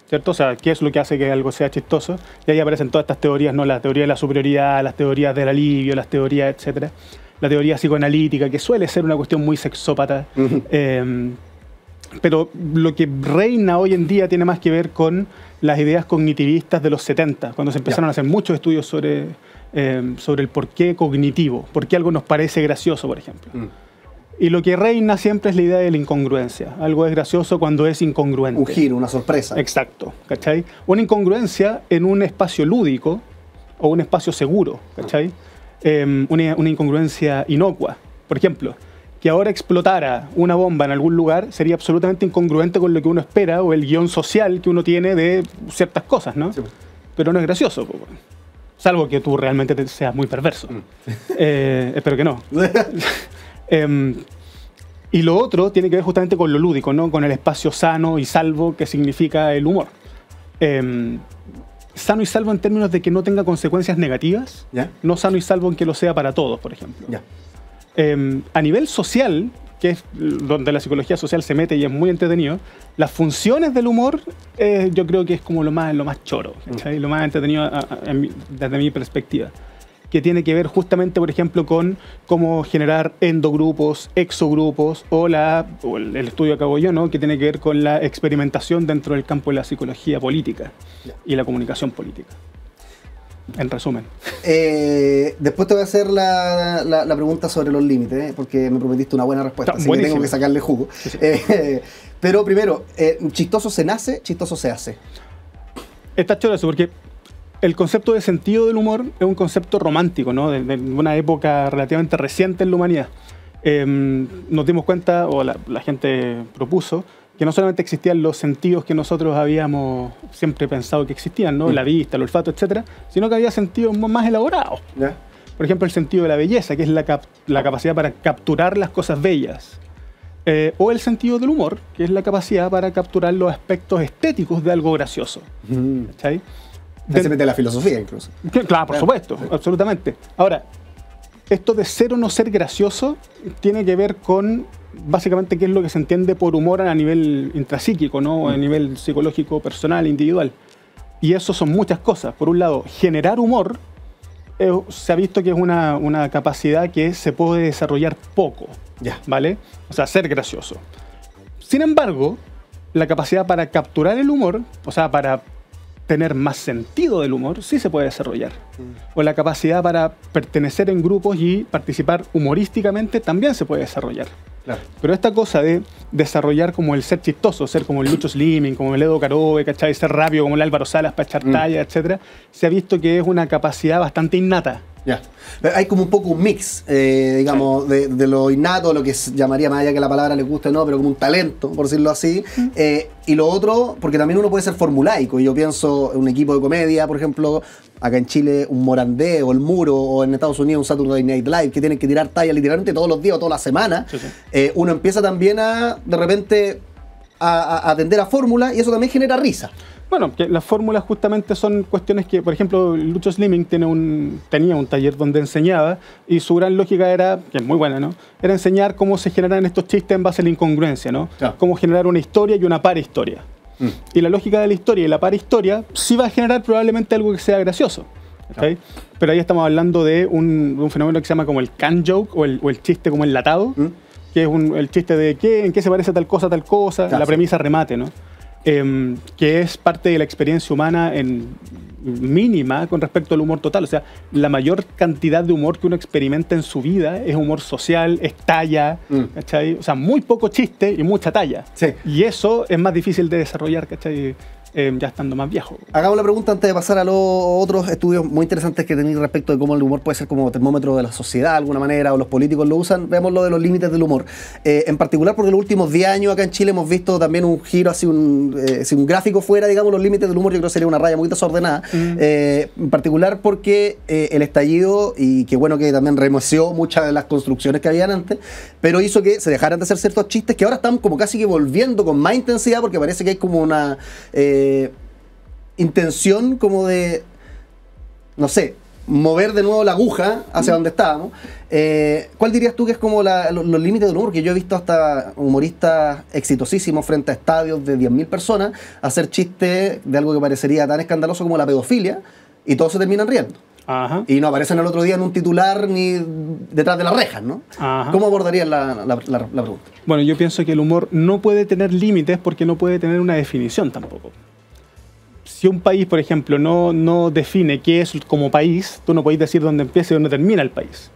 ¿cierto? O sea, qué es lo que hace que algo sea chistoso. Y ahí aparecen todas estas teorías, ¿no? La teoría de la superioridad, las teorías del alivio, las teorías, etcétera. La teoría psicoanalítica, que suele ser una cuestión muy sexópata. Pero lo que reina hoy en día tiene más que ver con las ideas cognitivistas de los 70, cuando se empezaron a hacer muchos estudios sobre el porqué cognitivo, por qué algo nos parece gracioso, por ejemplo. Y lo que reina siempre es la idea de la incongruencia. Algo es gracioso cuando es incongruente. Un giro, una sorpresa. Exacto, ¿cachai? Una incongruencia en un espacio lúdico o un espacio seguro, ¿cachai? Una incongruencia inocua. Por ejemplo, que ahora explotara una bomba en algún lugar sería absolutamente incongruente con lo que uno espera o el guión social que uno tiene de ciertas cosas, ¿no? Sí. Pero no es gracioso, salvo que tú realmente seas muy perverso. Espero que no. Y lo otro tiene que ver justamente con lo lúdico, ¿no? Con el espacio sano y salvo que significa el humor. Sano y salvo en términos de que no tenga consecuencias negativas, ¿ya? No sano y salvo en que lo sea para todos, por ejemplo. ¿Ya? A nivel social, que es donde la psicología social se mete y es muy entretenido, las funciones del humor yo creo que es como lo más choro, ¿cachai? Lo más entretenido desde mi perspectiva, que tiene que ver justamente, por ejemplo, con cómo generar endogrupos, exogrupos, o el estudio que hago yo, ¿no? Que tiene que ver con la experimentación dentro del campo de la psicología política y la comunicación política. En resumen. Después te voy a hacer la pregunta sobre los límites, porque me prometiste una buena respuesta, así que tengo que sacarle jugo. Sí. Pero primero, chistoso se nace, chistoso se hace. Está chulo eso, porque el concepto de sentido del humor es un concepto romántico, ¿no? De una época relativamente reciente en la humanidad. Nos dimos cuenta, o la gente propuso, que no solamente existían los sentidos que nosotros habíamos siempre pensado que existían, ¿no? La vista, el olfato, etcétera, sino que había sentidos más elaborados. ¿Ya? Por ejemplo, el sentido de la belleza, que es la capacidad para capturar las cosas bellas. O el sentido del humor, que es la capacidad para capturar los aspectos estéticos de algo gracioso. ¿Cachai? Se mete la filosofía incluso. Claro, por supuesto, sí. Absolutamente. Ahora, esto de ser o no ser gracioso tiene que ver con básicamente qué es lo que se entiende por humor a nivel intrapsíquico, ¿no? A nivel psicológico, personal, individual. Y eso son muchas cosas. Por un lado, generar humor se ha visto que es una capacidad que se puede desarrollar poco, ¿vale? O sea, ser gracioso. Sin embargo, la capacidad para capturar el humor, o sea, para tener más sentido del humor, sí se puede desarrollar. O la capacidad para pertenecer en grupos y participar humorísticamente también se puede desarrollar. Claro. Pero esta cosa de desarrollar como el ser chistoso, ser como el Lucho Slimming, como el Edo Caroe, ¿cachai? Ser rápido como el Álvaro Salas para echar talla, etc., se ha visto que es una capacidad bastante innata. Ya. Hay como un poco un mix, digamos, de lo innato, lo que se llamaría, más allá que la palabra le guste o no, pero como un talento, por decirlo así. Y lo otro, porque también uno puede ser formulaico. Yo pienso en un equipo de comedia, por ejemplo, acá en Chile, un Morandé o El Muro, o en Estados Unidos un Saturday Night Live, que tienen que tirar talla literalmente todos los días o toda la semana. Uno empieza también de repente, a atender a fórmulas, y eso también genera risa. Bueno, que las fórmulas justamente son cuestiones que, por ejemplo, Lucho Slimming tenía un taller donde enseñaba, y su gran lógica era, que es muy buena, ¿no? Era enseñar cómo se generan estos chistes en base a la incongruencia, ¿no? Claro. Cómo generar una historia y una parahistoria. Y la lógica de la historia y la parahistoria sí va a generar probablemente algo que sea gracioso. ¿Okay? Pero ahí estamos hablando de un fenómeno que se llama como el can joke, o el chiste como enlatado, que es el chiste de en qué se parece tal cosa, claro, la premisa remate, ¿no? Que es parte de la experiencia humana mínima con respecto al humor total. O sea, la mayor cantidad de humor que uno experimenta en su vida es humor social, es talla, ¿cachai? O sea, muy poco chiste y mucha talla. Sí. Y eso es más difícil de desarrollar, ¿cachai? Ya estando más viejo. Hagamos la pregunta antes de pasar a los otros estudios muy interesantes que tenéis respecto de cómo el humor puede ser como termómetro de la sociedad de alguna manera, o los políticos lo usan. Veamos lo de los límites del humor. En particular, porque en los últimos 10 años acá en Chile hemos visto también un giro hacia un gráfico fuera, digamos, los límites del humor. Yo creo que sería una raya muy desordenada. En particular porque el estallido, y qué bueno que también remeció muchas de las construcciones que habían antes, pero hizo que se dejaran de hacer ciertos chistes que ahora están como casi que volviendo con más intensidad, porque parece que hay como una intención como de, no sé, mover de nuevo la aguja hacia donde estábamos. ¿Cuál dirías tú que es como los límites del humor? Que yo he visto hasta humoristas exitosísimos frente a estadios de 10.000 personas hacer chistes de algo que parecería tan escandaloso como la pedofilia, y todos se terminan riendo. Ajá. Y no aparecen el otro día en un titular ni detrás de las rejas, ¿no? Ajá. ¿Cómo abordarías la pregunta? Bueno, yo pienso que el humor no puede tener límites porque no puede tener una definición tampoco. Si un país, por ejemplo, no define qué es como país, tú no podés decir dónde empieza y dónde termina el país.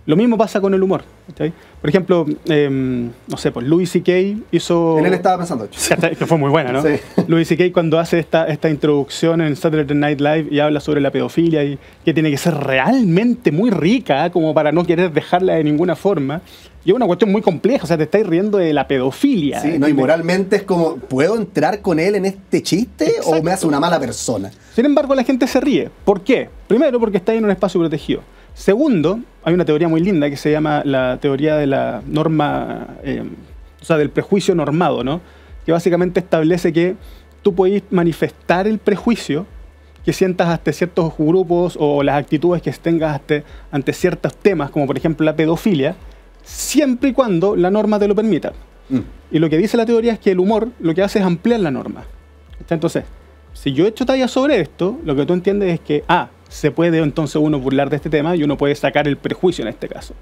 Lo mismo pasa con el humor. ¿Okay? Por ejemplo, no sé, pues Louis C.K. hizo... En él estaba pensando. Que fue muy buena, ¿no? Sí. Louis C.K. cuando hace esta introducción en Saturday Night Live y habla sobre la pedofilia, y que tiene que ser realmente muy rica, como para no querer dejarla de ninguna forma. Y es una cuestión muy compleja, o sea, te estáis riendo de la pedofilia. Sí, no, y moralmente es como, ¿puedo entrar con él en este chiste? Exacto. ¿O me hace una mala persona? Sin embargo, la gente se ríe. ¿Por qué? Primero, porque está en un espacio protegido. Segundo, hay una teoría muy linda que se llama la teoría de la norma, o sea, del prejuicio normado, ¿no? Que básicamente establece que tú podés manifestar el prejuicio que sientas ante ciertos grupos o las actitudes que tengas ante ciertos temas, como por ejemplo la pedofilia, siempre y cuando la norma te lo permita. Y lo que dice la teoría es que el humor lo que hace es ampliar la norma. Entonces, si yo he hecho talla sobre esto, lo que tú entiendes es que se puede entonces uno burlar de este tema y uno puede sacar el prejuicio en este caso.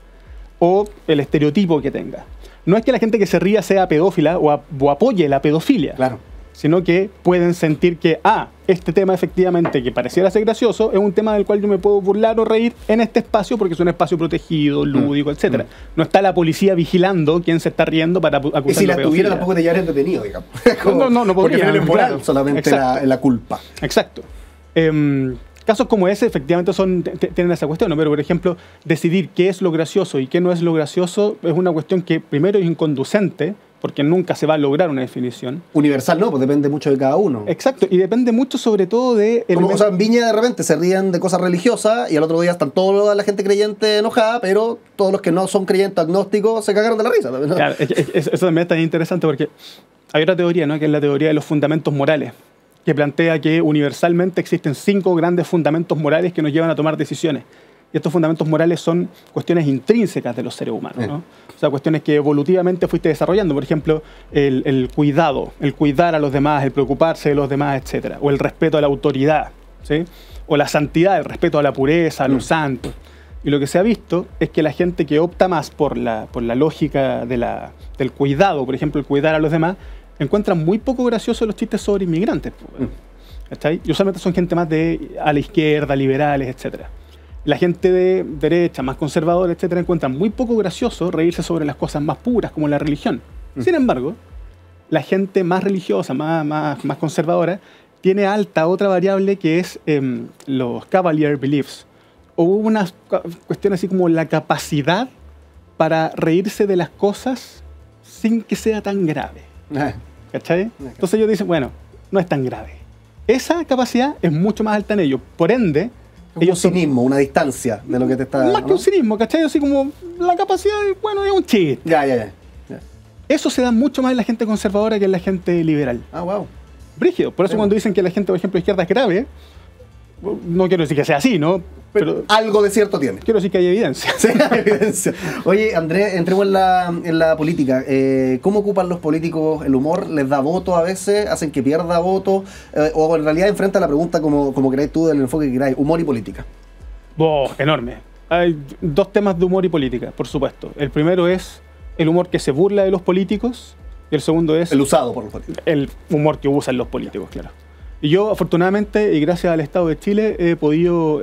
O el estereotipo que tenga. No es que la gente que se ría sea pedófila o apoye la pedofilia. Claro. Sino que pueden sentir que, este tema efectivamente que pareciera ser gracioso es un tema del cual yo me puedo burlar o reír en este espacio porque es un espacio protegido, lúdico, etc. No está la policía vigilando quién se está riendo para acusar. Y si la tuviera tampoco te llevaría detenido, digamos. No podría. Porque no es moral solamente la culpa. Exacto. Casos como ese efectivamente tienen esa cuestión, ¿no? Pero por ejemplo, decidir qué es lo gracioso y qué no es lo gracioso es una cuestión que primero es inconducente, porque nunca se va a lograr una definición. Universal no, pues depende mucho de cada uno. Exacto, y depende mucho sobre todo de... O sea, en Viña de repente se ríen de cosas religiosas y al otro día están toda la gente creyente enojada, pero todos los que no son creyentes agnósticos se cagaron de la risa también, ¿no? Claro, eso también es tan interesante porque hay otra teoría, ¿no? Que es la teoría de los fundamentos morales, que plantea que universalmente existen 5 grandes fundamentos morales que nos llevan a tomar decisiones. Y estos fundamentos morales son cuestiones intrínsecas de los seres humanos, ¿no? O sea, cuestiones que evolutivamente fuiste desarrollando. Por ejemplo, el cuidado, el cuidar a los demás, el preocuparse de los demás, etc. O el respeto a la autoridad, ¿sí? O la santidad, el respeto a la pureza, a los santos. Y lo que se ha visto es que la gente que opta más por la lógica del cuidado, por ejemplo, el cuidar a los demás, encuentran muy poco gracioso los chistes sobre inmigrantes. ¿Cachai? Y usualmente son gente más a la izquierda, liberales, etc. La gente de derecha, más conservadora, etc., encuentran muy poco gracioso reírse sobre las cosas más puras, como la religión. Sin embargo, la gente más religiosa, más conservadora, tiene alta otra variable que es los cavalier beliefs. O una cuestión así como la capacidad para reírse de las cosas sin que sea tan grave. ¿Cachai? Entonces ellos dicen, bueno, no es tan grave. Esa capacidad es mucho más alta en ellos. Por ende, ellos un cinismo, una distancia de lo que te está... Más que un cinismo, ¿cachai? Así como la capacidad, bueno, es un chiste. Ya. Eso se da mucho más en la gente conservadora que en la gente liberal. Ah, wow. Brígido. Por eso cuando dicen que la gente, por ejemplo, de izquierda es grave, no quiero decir que sea así, ¿no? Pero algo de cierto tiene. Quiero decir que hay evidencia. Sí, hay evidencia. Oye, Andrés, entremos en la política. ¿Cómo ocupan los políticos el humor? ¿Les da voto a veces? ¿Hacen que pierda voto? ¿O en realidad enfrenta la pregunta como queráis tú, del enfoque que queráis? Humor y política. Enorme. Hay dos temas de humor y política, por supuesto. El primero es el humor que se burla de los políticos y el segundo es... El usado por los políticos. El humor que usan los políticos, claro. Y yo, afortunadamente, y gracias al Estado de Chile, he podido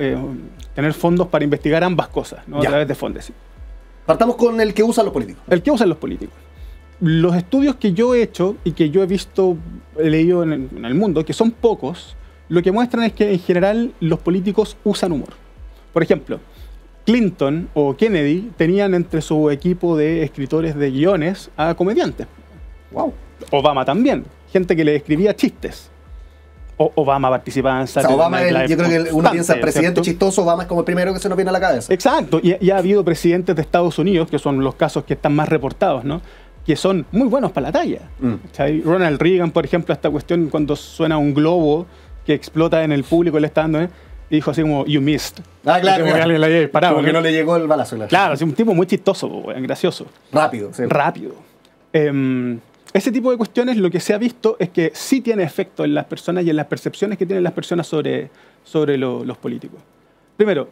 tener fondos para investigar ambas cosas, ¿no? A través de fondos. Sí. Partamos con el que usan los políticos. El que usan los políticos. Los estudios que yo he hecho y que yo he leído en el mundo, que son pocos, lo que muestran es que en general los políticos usan humor. Por ejemplo, Clinton o Kennedy tenían entre su equipo de escritores de guiones a comediantes. Wow. Obama también. Gente que le escribía chistes. Obama participaba en Saturday Night Live. Yo creo que uno piensa, presidente, ¿cierto?, chistoso, Obama es como el primero que se nos viene a la cabeza. Exacto, y ha habido presidentes de Estados Unidos, que son los casos que están más reportados, ¿no?, que son muy buenos para la talla. Ronald Reagan, por ejemplo, esta cuestión cuando suena un globo que explota en el público, le está dando, y dijo así como, you missed. Ah, claro. Como que alguien le había disparado. Como que no le llegó el balazo. Claro, es un tipo muy chistoso, gracioso. Rápido. Sí. Rápido. Ese tipo de cuestiones, lo que se ha visto es que sí tiene efecto en las personas y en las percepciones que tienen las personas sobre los políticos. Primero,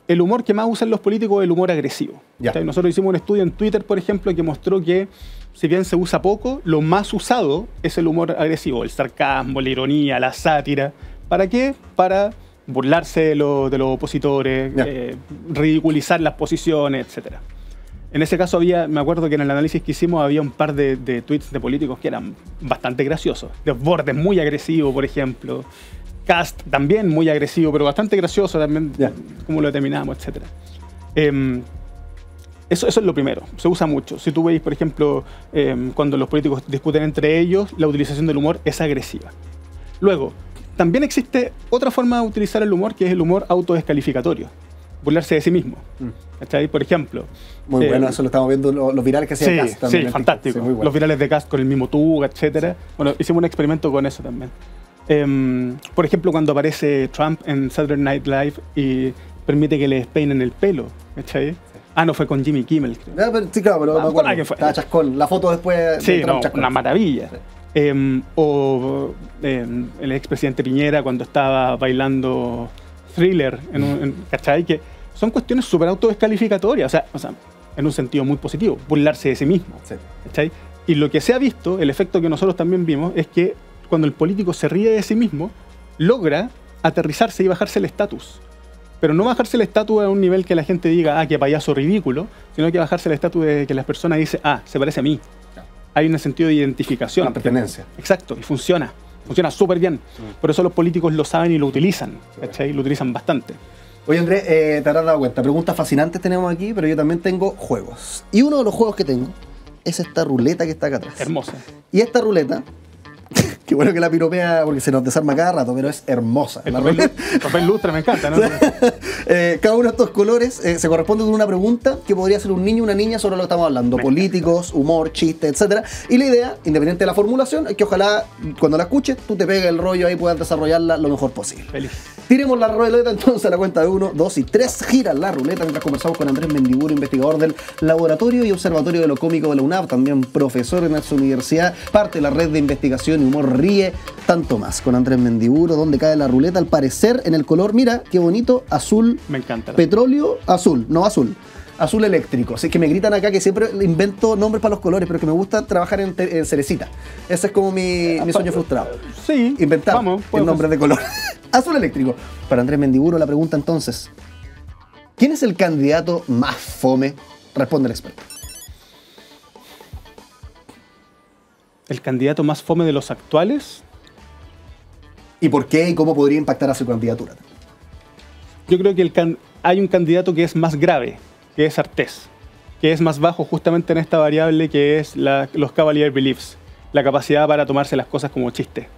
el humor que más usan los políticos es el humor agresivo. Nosotros hicimos un estudio en Twitter, por ejemplo, que mostró que, si bien se usa poco, lo más usado es el humor agresivo, el sarcasmo, la ironía, la sátira. ¿Para qué? Para burlarse de los opositores, ridiculizar las posiciones, etcétera. En ese caso me acuerdo que en el análisis que hicimos había un par de tweets de políticos que eran bastante graciosos. Desbordes muy agresivo, por ejemplo. Cast también muy agresivo, pero bastante gracioso también, como lo determinamos, etc. Eso es lo primero, se usa mucho. Si tú veis, por ejemplo, cuando los políticos discuten entre ellos, la utilización del humor es agresiva. Luego, también existe otra forma de utilizar el humor, que es el humor autodescalificatorio. Burlarse de sí mismo. Por ejemplo... Muy bueno, eso lo estamos viendo, los virales que hacía Cast también. Sí, fantástico. Sí, bueno. Los virales de Cast con el mismo Tuga, etc. Bueno, hicimos un experimento con eso también. Por ejemplo, cuando aparece Trump en Saturday Night Live y permite que le despeinen el pelo. ¿Cachai? No, fue con Jimmy Kimmel, creo. Sí, claro, pero me acuerdo. Estaba chascón. La foto después de Trump chascón. Una maravilla. Sí. El expresidente Piñera cuando estaba bailando Thriller, ¿cachai? Que son cuestiones súper autodescalificatorias, o sea, en un sentido muy positivo, burlarse de sí mismo. ¿Cachai? Y lo que se ha visto, el efecto que nosotros también vimos, es que cuando el político se ríe de sí mismo, logra aterrizarse y bajarse el estatus. Pero no bajarse el estatus a un nivel que la gente diga, qué payaso ridículo, sino que bajarse el estatus de que las personas dicen, se parece a mí. Hay un sentido de identificación. Una pertenencia. Exacto, y funciona. Funciona súper bien. Por eso los políticos lo saben y lo utilizan. ¿Cachai? Lo utilizan bastante. Oye, Andrés, te habrás dado cuenta, preguntas fascinantes tenemos aquí, pero yo también tengo juegos. Y uno de los juegos que tengo es esta ruleta que está acá atrás. Hermosa. Y esta ruleta Qué bueno que la piropea porque se nos desarma cada rato, pero es hermosa. El La papel lustre me encanta, ¿no? Cada uno de estos colores se corresponde con una pregunta que podría ser un niño o una niña sobre lo que estamos hablando. Políticos, humor, chistes, etcétera. Y la idea, independiente de la formulación, es que ojalá cuando la escuches tú te pegues el rollo ahí y puedas desarrollarla lo mejor posible. Feliz. Tiremos la ruleta entonces a la cuenta de 1, 2 y 3. Gira la ruleta mientras conversamos con Andrés Mendiburo, investigador del Laboratorio y Observatorio de lo Cómico de la UNAV, también profesor en su universidad, parte de la red de investigación y humor Ríe, tanto más. Con Andrés Mendiburo, donde cae la ruleta, al parecer en el color, mira, qué bonito, azul, Me encanta. petróleo, azul, no azul. Azul eléctrico. Así que me gritan acá que siempre invento nombres para los colores, pero que me gusta trabajar en cerecita. Ese es como mi sueño frustrado. Sí. Inventar Vamos, el nombre de color. Azul eléctrico. Para Andrés Mendiburo, la pregunta entonces: ¿quién es el candidato más fome? Responde el experto. ¿El candidato más fome de los actuales? ¿Y por qué y cómo podría impactar a su candidatura? Yo creo que hay un candidato que es más grave, que es Artés, que es más bajo justamente en esta variable que es los Cavalier Beliefs, la capacidad para tomarse las cosas como chiste.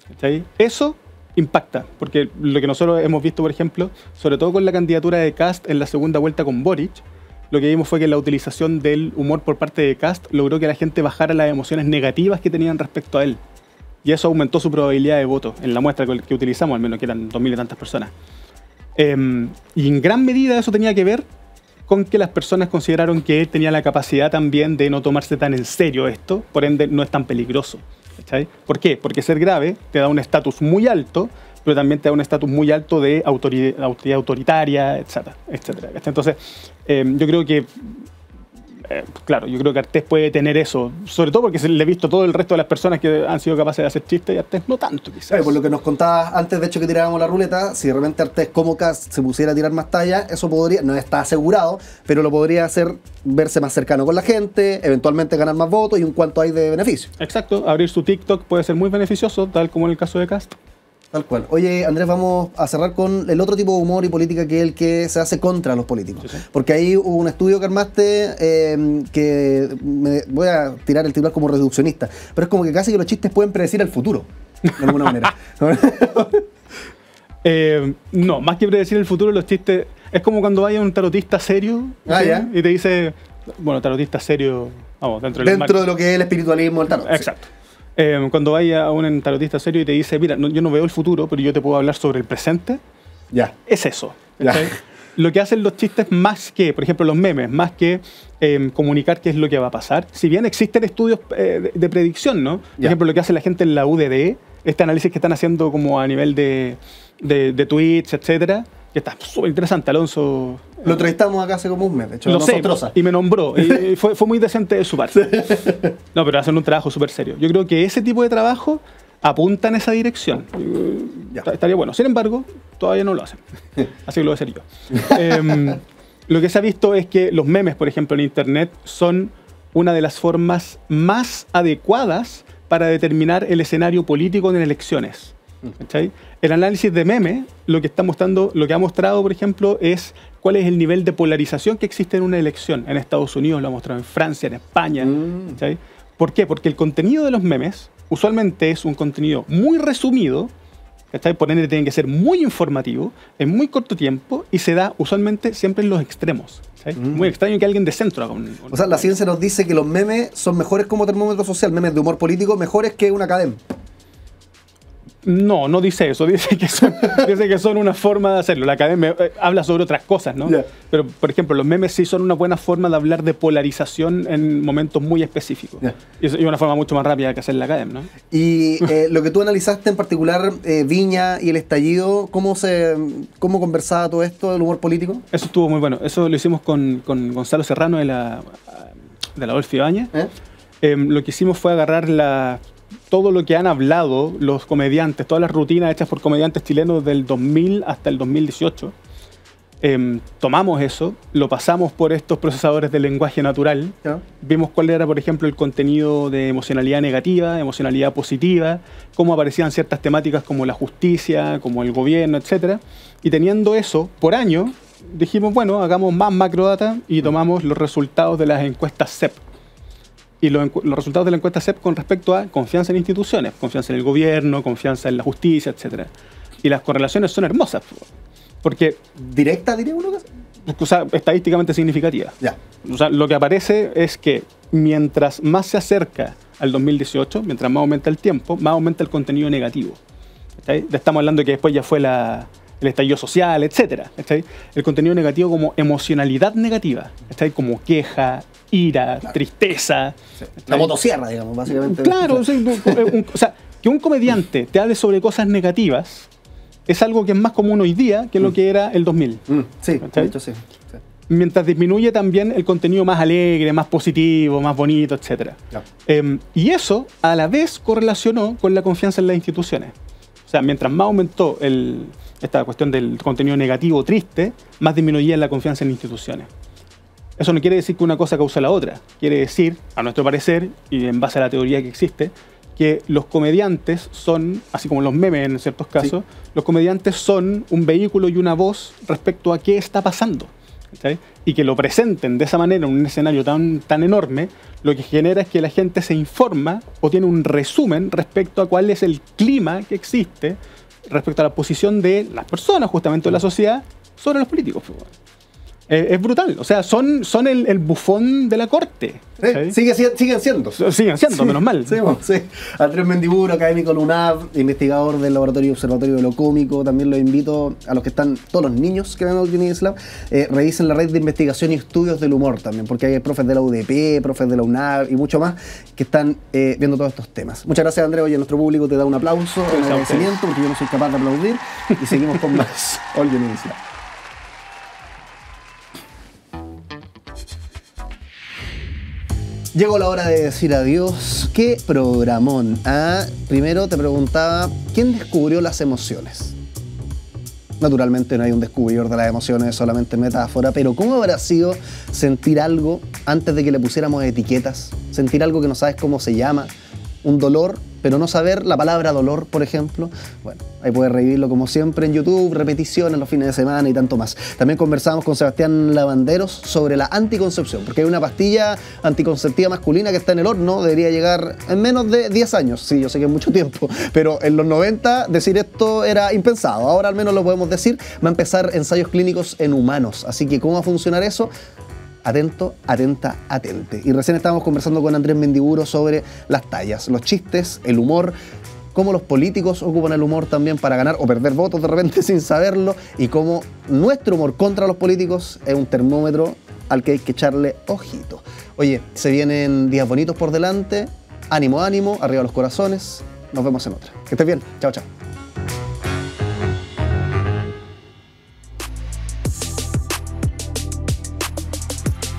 ¿Cachai? Eso impacta, porque lo que nosotros hemos visto, por ejemplo, sobre todo con la candidatura de Kast en la segunda vuelta con Boric, lo que vimos fue que la utilización del humor por parte de Kast logró que la gente bajara las emociones negativas que tenían respecto a él. Y eso aumentó su probabilidad de voto en la muestra que utilizamos, al menos que eran 2000 y tantas personas. Y en gran medida eso tenía que ver con que las personas consideraron que él tenía la capacidad también de no tomarse tan en serio esto, por ende no es tan peligroso. ¿Cachai? ¿Por qué? Porque ser grave te da un estatus muy alto, pero también te da un estatus muy alto de autoridad autoritaria, etcétera, etcétera. Entonces, yo creo que claro, yo creo que Artés puede tener eso, sobre todo porque le he visto todo el resto de las personas que han sido capaces de hacer chistes y Artés no tanto, quizás. Por lo que nos contabas antes, de hecho, que tirábamos la ruleta, si de repente Artés como Kast se pusiera a tirar más talla, eso podría, no está asegurado, pero lo podría hacer verse más cercano con la gente, eventualmente ganar más votos y un cuanto hay de beneficio. Exacto, abrir su TikTok puede ser muy beneficioso, tal como en el caso de Kast. Tal cual. Oye, Andrés, vamos a cerrar con el otro tipo de humor y política, que es el que se hace contra los políticos. Sí, sí. Porque ahí hubo un estudio que armaste que voy a tirar el titular como reduccionista, pero es como que casi que los chistes pueden predecir el futuro, de alguna manera. No, más que predecir el futuro, los chistes... Es como cuando vaya un tarotista serio ¿ya? Y te dice... Bueno, tarotista serio... Vamos, dentro de lo que es el espiritualismo del tarot. Exacto. Sí. Cuando vaya a un tarotista serio y te dice, mira, yo no veo el futuro, pero yo te puedo hablar sobre el presente, ya. Es eso. Lo que hacen los chistes más que, por ejemplo, los memes, más que comunicar qué es lo que va a pasar, si bien existen estudios de predicción, ¿no? Por ejemplo, lo que hace la gente en la UDD, este análisis que están haciendo como a nivel de tweets, etcétera, que está súper interesante, Alonso. Lo entrevistamos acá hace como un mes, de hecho. Lo sé, y me nombró. Y fue muy decente de su parte. No, pero hacen un trabajo súper serio. Yo creo que ese tipo de trabajo apunta en esa dirección. Estaría bueno. Sin embargo, todavía no lo hacen. Así que lo voy a hacer yo. Lo que se ha visto es que los memes, por ejemplo, en Internet, son una de las formas más adecuadas para determinar el escenario político en elecciones. ¿Cachai? El análisis de memes lo que ha mostrado, por ejemplo, es cuál es el nivel de polarización que existe en una elección. En Estados Unidos, lo ha mostrado en Francia, en España. ¿Cachai? ¿Por qué? Porque el contenido de los memes usualmente es un contenido muy resumido, ¿cachai? Por ende tiene que ser muy informativo, en muy corto tiempo, y se da usualmente siempre en los extremos. Muy extraño que alguien de centro haga O sea, la ciencia nos dice que los memes son mejores como termómetro social, memes de humor político, mejores que una academia. No, no dice eso, dice que son una forma de hacerlo. La academia habla sobre otras cosas, ¿no? Yeah. Pero, por ejemplo, los memes sí son una buena forma de hablar de polarización en momentos muy específicos. Yeah. Y una forma mucho más rápida que hacer la academia, ¿no? Y lo que tú analizaste en particular, Viña y el estallido, ¿cómo conversaba todo esto del humor político? Eso estuvo muy bueno. Eso lo hicimos con Gonzalo Serrano de la Adolfo Ibáñez. Lo que hicimos fue agarrar todo lo que han hablado los comediantes, todas las rutinas hechas por comediantes chilenos del 2000 hasta el 2018. Tomamos eso, lo pasamos por estos procesadores de lenguaje natural, vimos cuál era, por ejemplo, el contenido de emocionalidad negativa, emocionalidad positiva, cómo aparecían ciertas temáticas como la justicia, como el gobierno, etc. Y teniendo eso por año, dijimos, bueno, hagamos más macrodata y tomamos los resultados de las encuestas CEP. y los resultados de la encuesta CEP con respecto a confianza en instituciones, confianza en el gobierno, confianza en la justicia, etc. Y las correlaciones son hermosas, porque... ¿Directa, diría uno? O sea, estadísticamente significativa. Ya. O sea, lo que aparece es que mientras más se acerca al 2018, mientras más aumenta el tiempo, más aumenta el contenido negativo. Estamos hablando de que después ya fue el estallido social, etc. El contenido negativo como emocionalidad negativa, como queja, ira, claro, tristeza. Sí. La motosierra, digamos, básicamente. Claro, o sea, que un comediante te hable sobre cosas negativas es algo que es más común hoy día que lo que era el 2000. Sí, de hecho sí. Mientras disminuye también el contenido más alegre, más positivo, más bonito, etc. Claro. Y eso a la vez correlacionó con la confianza en las instituciones. O sea, mientras más aumentó esta cuestión del contenido negativo, triste, más disminuía la confianza en instituciones. Eso no quiere decir que una cosa causa la otra. Quiere decir, a nuestro parecer, y en base a la teoría que existe, que los comediantes son, así como los memes en ciertos casos, sí, los comediantes son un vehículo y una voz respecto a qué está pasando. ¿Sí? Y que lo presenten de esa manera en un escenario tan enorme, lo que genera es que la gente se informa o tiene un resumen respecto a cuál es el clima que existe respecto a la posición de las personas, justamente de la sociedad, sobre los políticos. Es brutal, o sea, son el bufón de la corte. ¿Sí? Siguen siendo. Siguen siendo, sí, menos mal. Sí, bueno, sí. Andrés Mendiburo, académico de la UNAV, investigador del Laboratorio y Observatorio de lo Cómico. También los invito a los que están, todos los niños que ven All You Need Is Love, revisen la red de investigación y estudios del humor también, porque hay profes de la UDP, profes de la UNAV y mucho más que están viendo todos estos temas. Muchas gracias, Andrés. Oye, nuestro público te da un aplauso, un agradecimiento, porque yo no soy capaz de aplaudir. Y seguimos con más All You Need Is Love. Llegó la hora de decir adiós. ¡Qué programón! Primero te preguntaba, ¿quién descubrió las emociones? Naturalmente no hay un descubridor de las emociones, solamente metáfora, pero ¿cómo habrá sido sentir algo antes de que le pusiéramos etiquetas? Sentir algo que no sabes cómo se llama, un dolor, pero no saber la palabra dolor, por ejemplo. Bueno, ahí puedes revivirlo como siempre en YouTube, repeticiones los fines de semana y tanto más. También conversamos con Sebastián Lavanderos sobre la anticoncepción, porque hay una pastilla anticonceptiva masculina que está en el horno, debería llegar en menos de 10 años. Sí, yo sé que es mucho tiempo, pero en los 90 decir esto era impensado. Ahora al menos lo podemos decir. Va a empezar ensayos clínicos en humanos, así que ¿cómo va a funcionar eso? Atento, atenta, atente. Y recién estábamos conversando con Andrés Mendiburo sobre las tallas, los chistes, el humor, cómo los políticos ocupan el humor también para ganar o perder votos de repente sin saberlo, y cómo nuestro humor contra los políticos es un termómetro al que hay que echarle ojito. Oye, se vienen días bonitos por delante. Ánimo, ánimo, arriba los corazones. Nos vemos en otra. Que estés bien. Chao, chao.